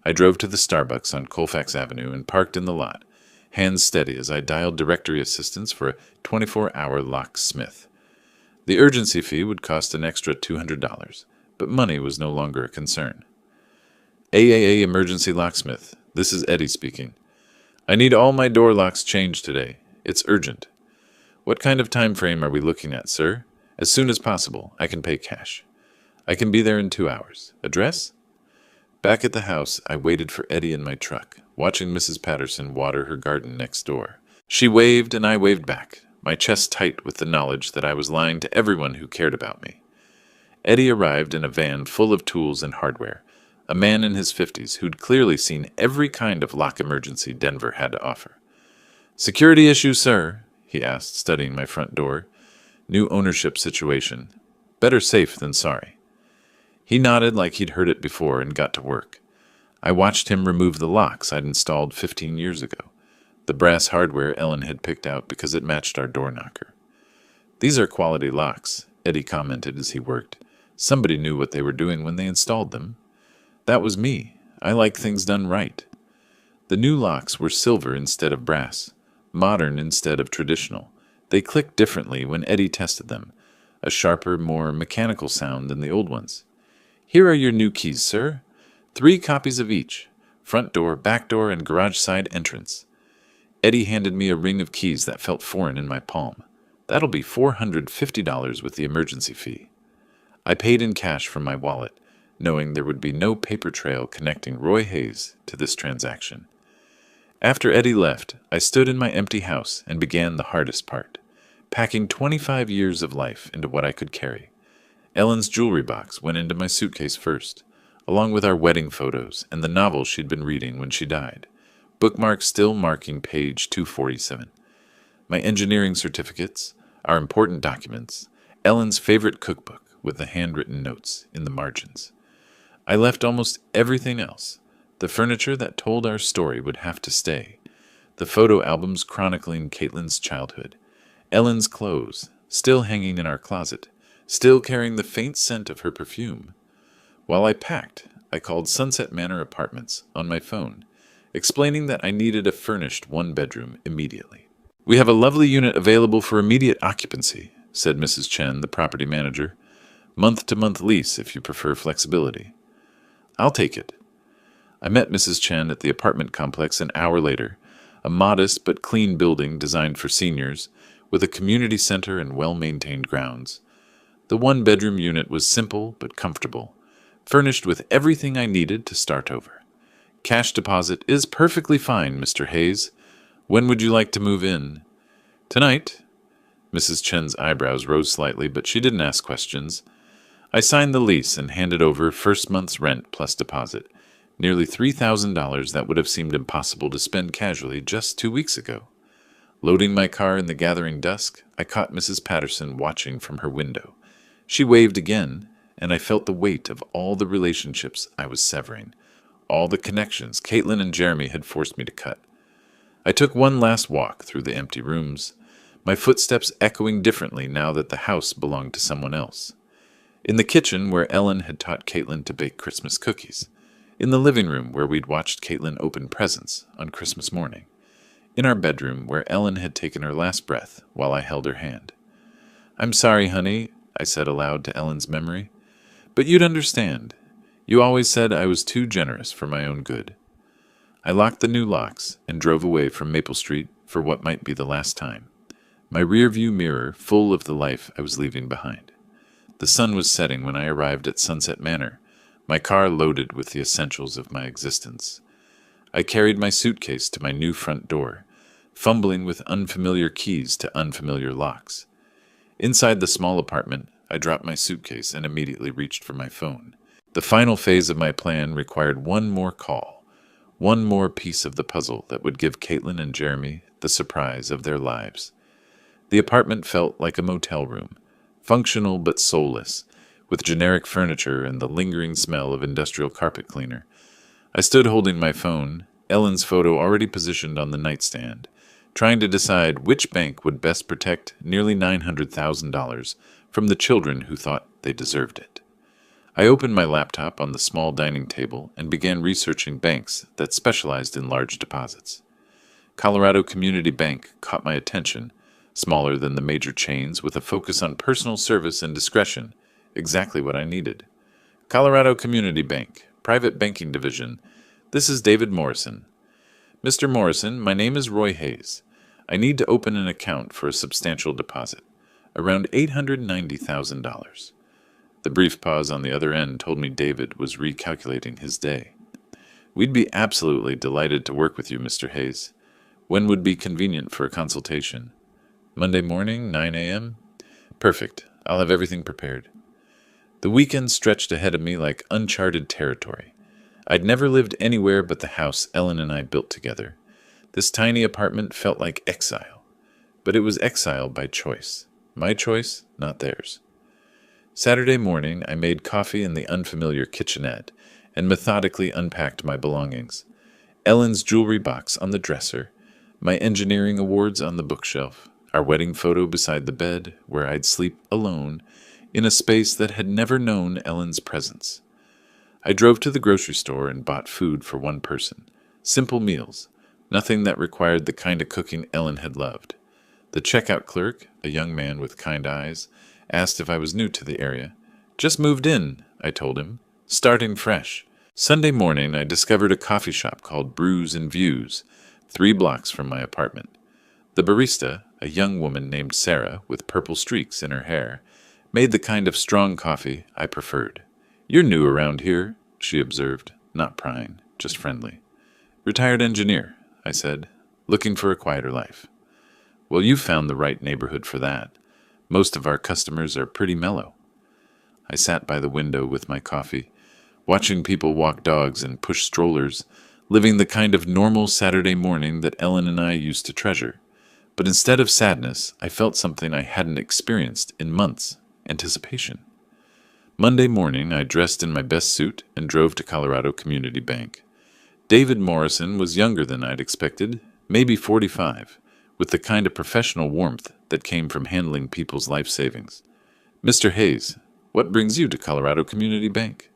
I drove to the Starbucks on Colfax Avenue and parked in the lot, hands steady as I dialed directory assistance for a 24-hour locksmith. The urgency fee would cost an extra $200, but money was no longer a concern. AAA Emergency Locksmith, this is Eddie speaking. I need all my door locks changed today. It's urgent. What kind of time frame are we looking at, sir? As soon as possible. I can pay cash. I can be there in 2 hours. Address? Back at the house, I waited for Eddie in my truck, watching Mrs. Patterson water her garden next door. She waved and I waved back, my chest tight with the knowledge that I was lying to everyone who cared about me. Eddie arrived in a van full of tools and hardware, a man in his 50s who'd clearly seen every kind of lock emergency Denver had to offer. Security issue, sir? He asked, studying my front door. New ownership situation. Better safe than sorry. He nodded like he'd heard it before and got to work. I watched him remove the locks I'd installed 15 years ago, the brass hardware Ellen had picked out because it matched our door knocker. These are quality locks, Eddie commented as he worked. Somebody knew what they were doing when they installed them. That was me. I like things done right. The new locks were silver instead of brass, modern instead of traditional. They clicked differently when Eddie tested them, a sharper, more mechanical sound than the old ones. Here are your new keys, sir. 3 copies of each, front door, back door, and garage side entrance. Eddie handed me a ring of keys that felt foreign in my palm. That'll be $450 with the emergency fee. I paid in cash from my wallet, knowing there would be no paper trail connecting Roy Hayes to this transaction. After Eddie left, I stood in my empty house and began the hardest part, packing 25 years of life into what I could carry. Ellen's jewelry box went into my suitcase first, along with our wedding photos and the novel she'd been reading when she died, bookmarks still marking page 247. My engineering certificates, our important documents, Ellen's favorite cookbook with the handwritten notes in the margins. I left almost everything else. The furniture that told our story would have to stay. The photo albums chronicling Caitlin's childhood. Ellen's clothes, still hanging in our closet, still carrying the faint scent of her perfume. While I packed, I called Sunset Manor Apartments on my phone, explaining that I needed a furnished one-bedroom immediately. "We have a lovely unit available for immediate occupancy," said Mrs. Chen, the property manager. "Month-to-month lease if you prefer flexibility." "I'll take it." I met Mrs. Chen at the apartment complex an hour later, a modest but clean building designed for seniors, with a community center and well-maintained grounds. The one-bedroom unit was simple but comfortable, furnished with everything I needed to start over. "Cash deposit is perfectly fine, Mr. Hayes. When would you like to move in?" "Tonight." Mrs. Chen's eyebrows rose slightly, but she didn't ask questions. I signed the lease and handed over first month's rent plus deposit, nearly $3,000 that would have seemed impossible to spend casually just 2 weeks ago. Loading my car in the gathering dusk, I caught Mrs. Patterson watching from her window. She waved again, and I felt the weight of all the relationships I was severing, all the connections Caitlin and Jeremy had forced me to cut. I took one last walk through the empty rooms, my footsteps echoing differently now that the house belonged to someone else. In the kitchen where Ellen had taught Caitlin to bake Christmas cookies. In the living room where we'd watched Caitlin open presents on Christmas morning. In our bedroom where Ellen had taken her last breath while I held her hand. "I'm sorry, honey," I said aloud to Ellen's memory, "but you'd understand. You always said I was too generous for my own good." I locked the new locks and drove away from Maple Street for what might be the last time, my rear-view mirror full of the life I was leaving behind. The sun was setting when I arrived at Sunset Manor, my car loaded with the essentials of my existence. I carried my suitcase to my new front door, fumbling with unfamiliar keys to unfamiliar locks. Inside the small apartment, I dropped my suitcase and immediately reached for my phone. The final phase of my plan required one more call. One more piece of the puzzle that would give Caitlin and Jeremy the surprise of their lives. The apartment felt like a motel room, functional but soulless, with generic furniture and the lingering smell of industrial carpet cleaner. I stood holding my phone, Ellen's photo already positioned on the nightstand, trying to decide which bank would best protect nearly $900,000 from the children who thought they deserved it. I opened my laptop on the small dining table and began researching banks that specialized in large deposits. Colorado Community Bank caught my attention, smaller than the major chains with a focus on personal service and discretion, exactly what I needed. "Colorado Community Bank, Private Banking Division. This is David Morrison." "Mr. Morrison, my name is Roy Hayes. I need to open an account for a substantial deposit, around $890,000. The brief pause on the other end told me David was recalculating his day. "We'd be absolutely delighted to work with you, Mr. Hayes. When would be convenient for a consultation?" "Monday morning, 9 a.m.? "Perfect. I'll have everything prepared." The weekend stretched ahead of me like uncharted territory. I'd never lived anywhere but the house Ellen and I built together. This tiny apartment felt like exile. But it was exile by choice. My choice, not theirs. Saturday morning, I made coffee in the unfamiliar kitchenette and methodically unpacked my belongings. Ellen's jewelry box on the dresser, my engineering awards on the bookshelf, our wedding photo beside the bed where I'd sleep alone in a space that had never known Ellen's presence. I drove to the grocery store and bought food for one person. Simple meals, nothing that required the kind of cooking Ellen had loved. The checkout clerk, a young man with kind eyes, asked if I was new to the area. "Just moved in," I told him, starting fresh. Sunday morning, I discovered a coffee shop called Brews and Views, 3 blocks from my apartment. The barista, A young woman named Sarah, with purple streaks in her hair, made the kind of strong coffee I preferred. "You're new around here," she observed, not prying, just friendly. "Retired engineer," I said, "looking for a quieter life." "Well, you've found the right neighborhood for that. Most of our customers are pretty mellow." I sat by the window with my coffee, watching people walk dogs and push strollers, living the kind of normal Saturday morning that Ellen and I used to treasure. But instead of sadness, I felt something I hadn't experienced in months: anticipation. Monday morning, I dressed in my best suit and drove to Colorado Community Bank. David Morrison was younger than I'd expected, maybe 45, with the kind of professional warmth that came from handling people's life savings. "Mr. Hayes, what brings you to Colorado Community Bank?"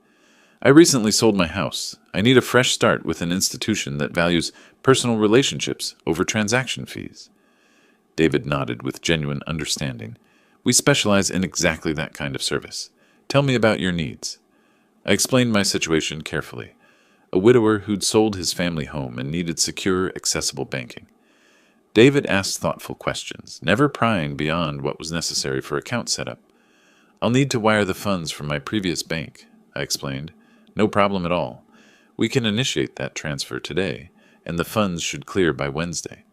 "I recently sold my house. I need a fresh start with an institution that values personal relationships over transaction fees." David nodded with genuine understanding. "We specialize in exactly that kind of service. Tell me about your needs." I explained my situation carefully. A widower who'd sold his family home and needed secure, accessible banking. David asked thoughtful questions, never prying beyond what was necessary for account setup. "I'll need to wire the funds from my previous bank," I explained. "No problem at all. We can initiate that transfer today, and the funds should clear by Wednesday."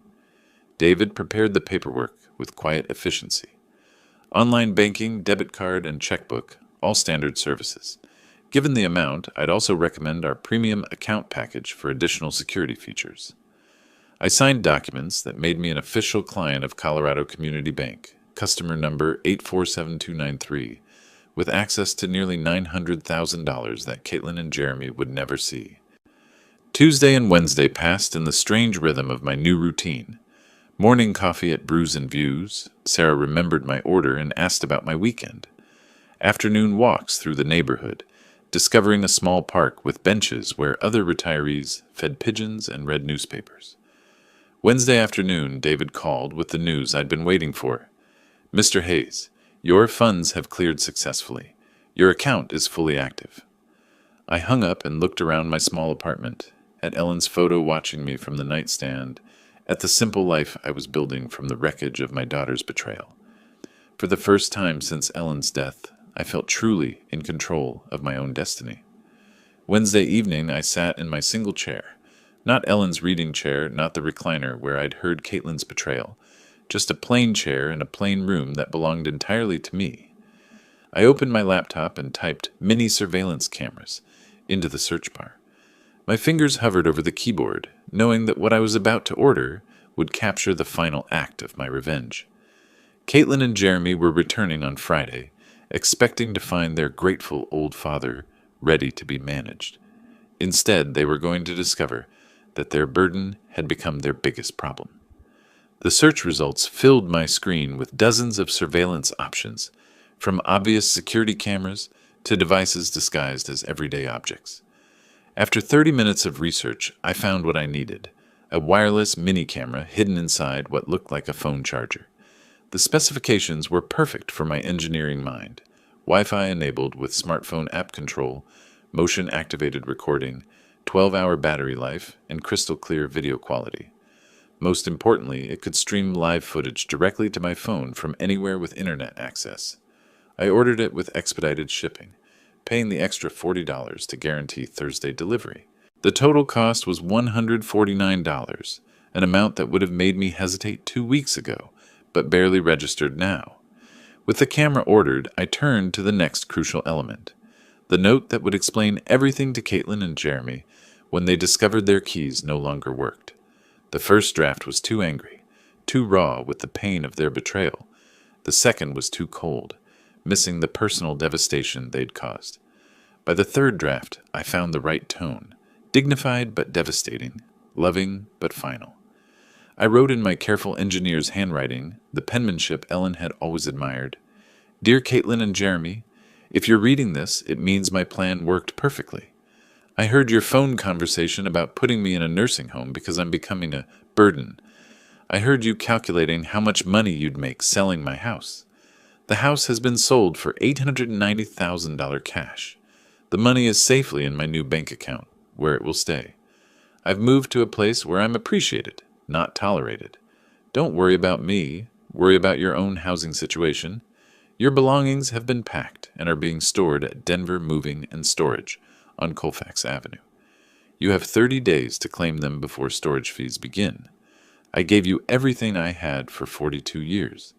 David prepared the paperwork with quiet efficiency. Online banking, debit card, and checkbook, all standard services. Given the amount, I'd also recommend our premium account package for additional security features. I signed documents that made me an official client of Colorado Community Bank, customer number 847293, with access to nearly $900,000 that Caitlin and Jeremy would never see. Tuesday and Wednesday passed in the strange rhythm of my new routine. Morning coffee at Brews and Views. Sarah remembered my order and asked about my weekend. Afternoon walks through the neighborhood, discovering a small park with benches where other retirees fed pigeons and read newspapers. Wednesday afternoon, David called with the news I'd been waiting for. "Mr. Hayes, your funds have cleared successfully. Your account is fully active." I hung up and looked around my small apartment, at Ellen's photo watching me from the nightstand, at the simple life I was building from the wreckage of my daughter's betrayal. For the first time since Ellen's death, I felt truly in control of my own destiny. Wednesday evening, I sat in my single chair. Not Ellen's reading chair, not the recliner where I'd heard Caitlin's betrayal. Just a plain chair in a plain room that belonged entirely to me. I opened my laptop and typed "mini surveillance cameras" into the search bar. My fingers hovered over the keyboard, knowing that what I was about to order would capture the final act of my revenge. Caitlin and Jeremy were returning on Friday, expecting to find their grateful old father ready to be managed. Instead, they were going to discover that their burden had become their biggest problem. The search results filled my screen with dozens of surveillance options, from obvious security cameras to devices disguised as everyday objects. After 30 minutes of research, I found what I needed: a wireless mini camera hidden inside what looked like a phone charger. The specifications were perfect for my engineering mind: Wi-Fi enabled with smartphone app control, motion-activated recording, 12-hour battery life, and crystal-clear video quality. Most importantly, it could stream live footage directly to my phone from anywhere with internet access. I ordered it with expedited shipping, paying the extra $40 to guarantee Thursday delivery. The total cost was $149, an amount that would have made me hesitate 2 weeks ago, but barely registered now. With the camera ordered, I turned to the next crucial element: the note that would explain everything to Caitlin and Jeremy when they discovered their keys no longer worked. The first draft was too angry, too raw with the pain of their betrayal. The second was too cold, missing the personal devastation they'd caused. By the third draft, I found the right tone: dignified but devastating, loving but final. I wrote in my careful engineer's handwriting, the penmanship Ellen had always admired: "Dear Caitlin and Jeremy, if you're reading this, it means my plan worked perfectly. I heard your phone conversation about putting me in a nursing home because I'm becoming a burden. I heard you calculating how much money you'd make selling my house. The house has been sold for $890,000 cash. The money is safely in my new bank account, where it will stay. I've moved to a place where I'm appreciated, not tolerated. Don't worry about me. Worry about your own housing situation. Your belongings have been packed and are being stored at Denver Moving and Storage on Colfax Avenue. You have 30 days to claim them before storage fees begin. I gave you everything I had for 42 years.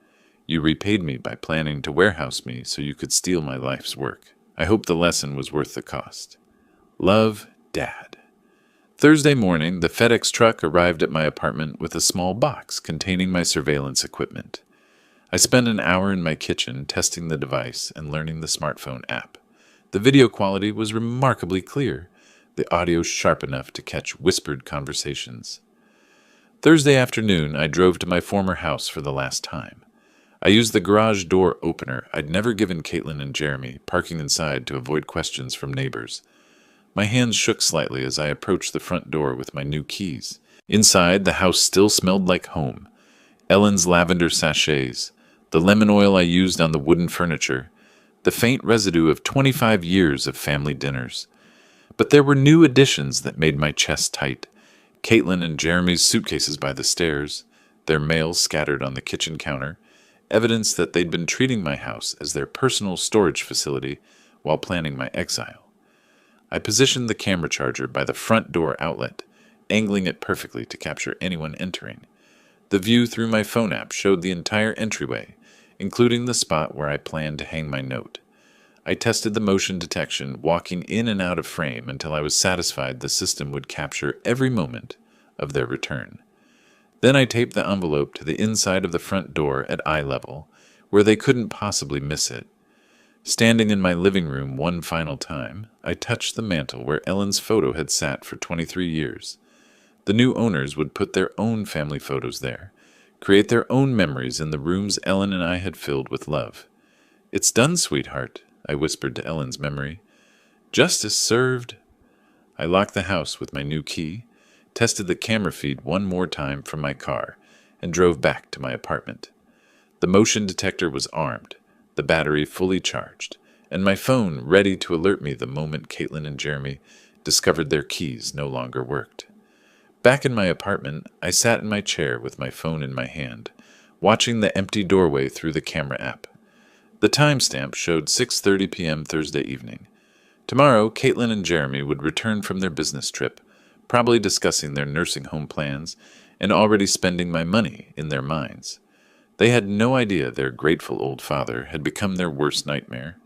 You repaid me by planning to warehouse me so you could steal my life's work. I hope the lesson was worth the cost. Love, Dad. Thursday morning, the FedEx truck arrived at my apartment with a small box containing my surveillance equipment. I spent an hour in my kitchen testing the device and learning the smartphone app. The video quality was remarkably clear, the audio sharp enough to catch whispered conversations. Thursday afternoon, I drove to my former house for the last time. I used the garage door opener I'd never given Caitlin and Jeremy, parking inside to avoid questions from neighbors. My hands shook slightly as I approached the front door with my new keys. Inside, the house still smelled like home. Ellen's lavender sachets, the lemon oil I used on the wooden furniture, the faint residue of 25 years of family dinners. But there were new additions that made my chest tight. Caitlin and Jeremy's suitcases by the stairs, their mail scattered on the kitchen counter, evidence that they'd been treating my house as their personal storage facility while planning my exile. I positioned the camera charger by the front door outlet, angling it perfectly to capture anyone entering. The view through my phone app showed the entire entryway, including the spot where I planned to hang my note. I tested the motion detection, walking in and out of frame until I was satisfied the system would capture every moment of their return. Then I taped the envelope to the inside of the front door at eye level, where they couldn't possibly miss it. Standing in my living room one final time, I touched the mantel where Ellen's photo had sat for 23 years. The new owners would put their own family photos there, create their own memories in the rooms Ellen and I had filled with love. "It's done, sweetheart," I whispered to Ellen's memory. "Justice served." I locked the house with my new key, tested the camera feed one more time from my car, and drove back to my apartment. The motion detector was armed, the battery fully charged, and my phone ready to alert me the moment Caitlin and Jeremy discovered their keys no longer worked. Back in my apartment, I sat in my chair with my phone in my hand, watching the empty doorway through the camera app. The timestamp showed 6:30 p.m. Thursday evening. Tomorrow, Caitlin and Jeremy would return from their business trip, probably discussing their nursing home plans and already spending my money in their minds. They had no idea their grateful old father had become their worst nightmare.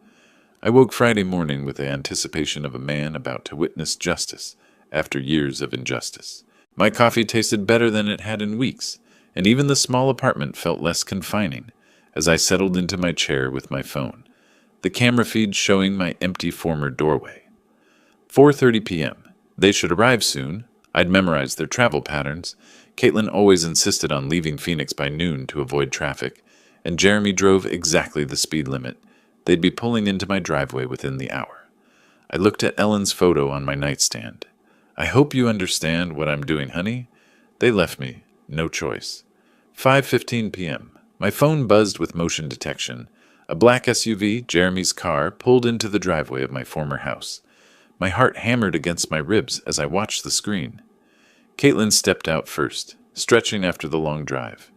I woke Friday morning with the anticipation of a man about to witness justice after years of injustice. My coffee tasted better than it had in weeks, and even the small apartment felt less confining as I settled into my chair with my phone, the camera feed showing my empty former doorway. 4:30 p.m. They should arrive soon. I'd memorized their travel patterns. Caitlin always insisted on leaving Phoenix by noon to avoid traffic, and Jeremy drove exactly the speed limit. They'd be pulling into my driveway within the hour. I looked at Ellen's photo on my nightstand. "I hope you understand what I'm doing, honey." They left me. No choice. 5:15 p.m. My phone buzzed with motion detection. A black SUV, Jeremy's car, pulled into the driveway of my former house. My heart hammered against my ribs as I watched the screen. Caitlin stepped out first, stretching after the long drive.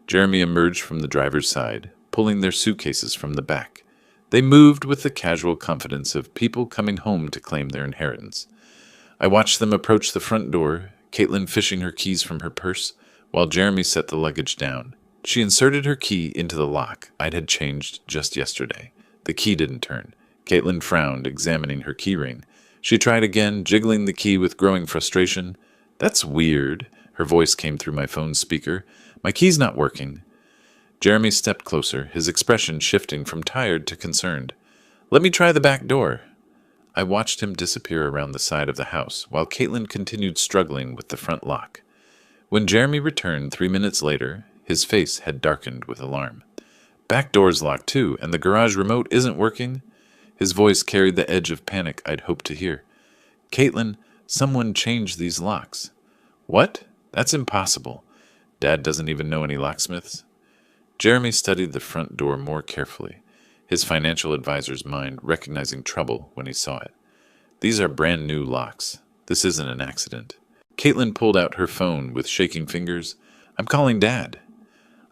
Jeremy emerged from the driver's side, pulling their suitcases from the back. They moved with the casual confidence of people coming home to claim their inheritance. I watched them approach the front door, Caitlin fishing her keys from her purse, while Jeremy set the luggage down. She inserted her key into the lock I'd had changed just yesterday. The key didn't turn. Caitlin frowned, examining her keyring. She tried again, jiggling the key with growing frustration. "That's weird." Her voice came through my phone's speaker. "My key's not working." Jeremy stepped closer, his expression shifting from tired to concerned. "Let me try the back door." I watched him disappear around the side of the house, while Caitlin continued struggling with the front lock. When Jeremy returned 3 minutes later, his face had darkened with alarm. "Back door's locked too, and the garage remote isn't working?" His voice carried the edge of panic I'd hoped to hear. "Caitlin, someone changed these locks." "What? That's impossible. Dad doesn't even know any locksmiths." Jeremy studied the front door more carefully, his financial advisor's mind recognizing trouble when he saw it. "These are brand new locks. This isn't an accident." Caitlin pulled out her phone with shaking fingers. "I'm calling Dad."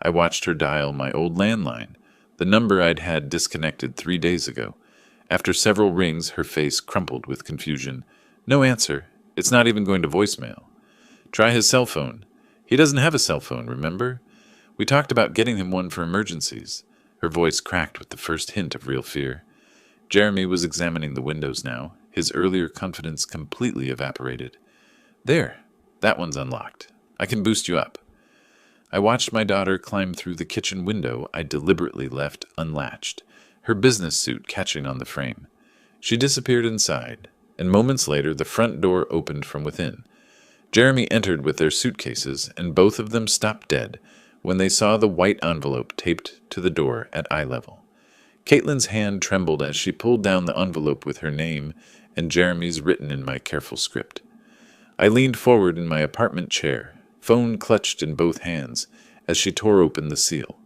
I watched her dial my old landline, the number I'd had disconnected 3 days ago. After several rings, her face crumpled with confusion. No answer. It's not even going to voicemail. Try his cell phone. He doesn't have a cell phone, remember? We talked about getting him one for emergencies. Her voice cracked with the first hint of real fear. Jeremy was examining the windows now, his earlier confidence completely evaporated. There, that one's unlocked. I can boost you up. I watched my daughter climb through the kitchen window I deliberately left unlatched, her business suit catching on the frame. She disappeared inside, and moments later the front door opened from within. Jeremy entered with their suitcases, and both of them stopped dead when they saw the white envelope taped to the door at eye level. Caitlin's hand trembled as she pulled down the envelope with her name and Jeremy's written in my careful script. I leaned forward in my apartment chair, phone clutched in both hands, as she tore open the seal.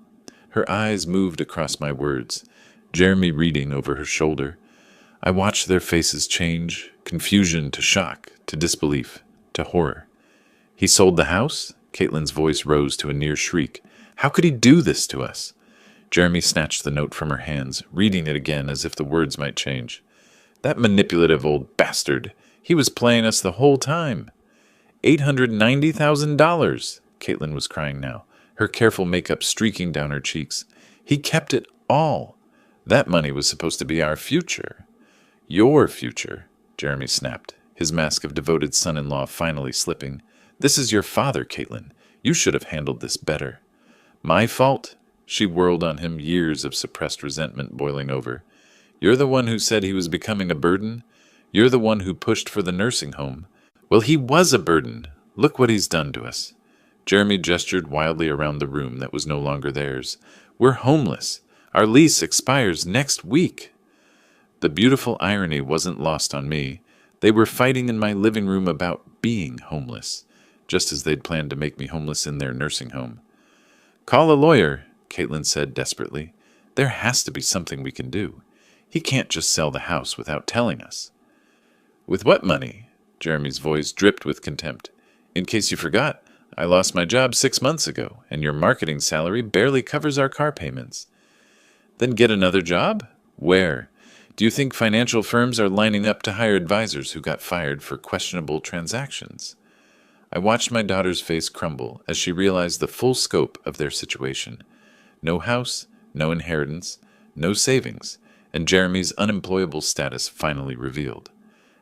Her eyes moved across my words, Jeremy reading over her shoulder. I watched their faces change, confusion to shock, to disbelief, to horror. He sold the house? Caitlin's voice rose to a near shriek. How could he do this to us? Jeremy snatched the note from her hands, reading it again as if the words might change. That manipulative old bastard. He was playing us the whole time. $890,000. Caitlin was crying now, her careful makeup streaking down her cheeks. He kept it all. That money was supposed to be our future. Your future, Jeremy snapped, his mask of devoted son-in-law finally slipping. This is your father, Caitlin. You should have handled this better. My fault? She whirled on him, years of suppressed resentment boiling over. You're the one who said he was becoming a burden? You're the one who pushed for the nursing home. Well, he was a burden. Look what he's done to us. Jeremy gestured wildly around the room that was no longer theirs. We're homeless. Our lease expires next week. The beautiful irony wasn't lost on me. They were fighting in my living room about being homeless, just as they'd planned to make me homeless in their nursing home. Call a lawyer, Caitlin said desperately. There has to be something we can do. He can't just sell the house without telling us. With what money? Jeremy's voice dripped with contempt. In case you forgot, I lost my job 6 months ago, and your marketing salary barely covers our car payments. Then get another job? Where? Do you think financial firms are lining up to hire advisors who got fired for questionable transactions? I watched my daughter's face crumble as she realized the full scope of their situation. No house, no inheritance, no savings, and Jeremy's unemployable status finally revealed.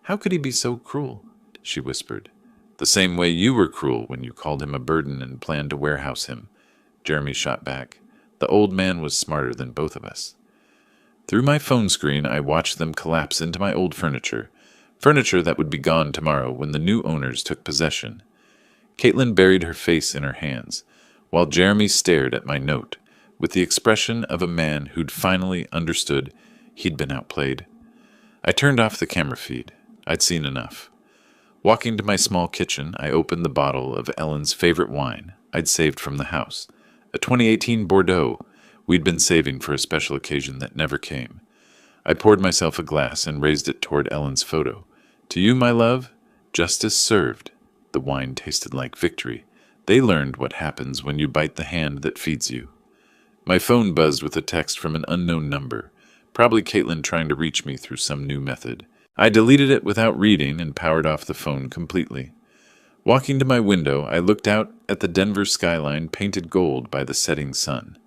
How could he be so cruel? She whispered. The same way you were cruel when you called him a burden and planned to warehouse him. Jeremy shot back. The old man was smarter than both of us. Through my phone screen, I watched them collapse into my old furniture that would be gone tomorrow when the new owners took possession. Caitlin buried her face in her hands, while Jeremy stared at my note, with the expression of a man who'd finally understood he'd been outplayed. I turned off the camera feed. I'd seen enough. Walking to my small kitchen, I opened the bottle of Ellen's favorite wine I'd saved from the house, a 2018 Bordeaux we'd been saving for a special occasion that never came. I poured myself a glass and raised it toward Ellen's photo. To you, my love, justice served. The wine tasted like victory. They learned what happens when you bite the hand that feeds you. My phone buzzed with a text from an unknown number, probably Caitlin trying to reach me through some new method. I deleted it without reading and powered off the phone completely. Walking to my window, I looked out at the Denver skyline painted gold by the setting sun.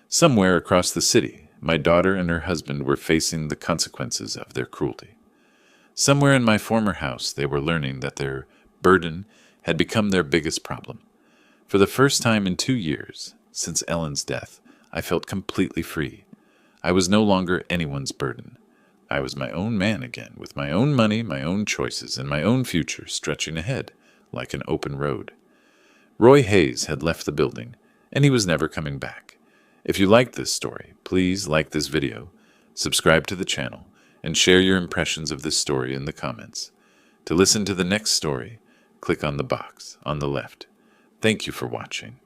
Somewhere across the city, my daughter and her husband were facing the consequences of their cruelty. Somewhere in my former house, they were learning that their burden had become their biggest problem. For the first time in 2 years, since Ellen's death, I felt completely free. I was no longer anyone's burden. I was my own man again, with my own money, my own choices, and my own future stretching ahead like an open road. Roy Hayes had left the building, and he was never coming back. If you liked this story, please like this video, subscribe to the channel, and share your impressions of this story in the comments. To listen to the next story, click on the box on the left. Thank you for watching.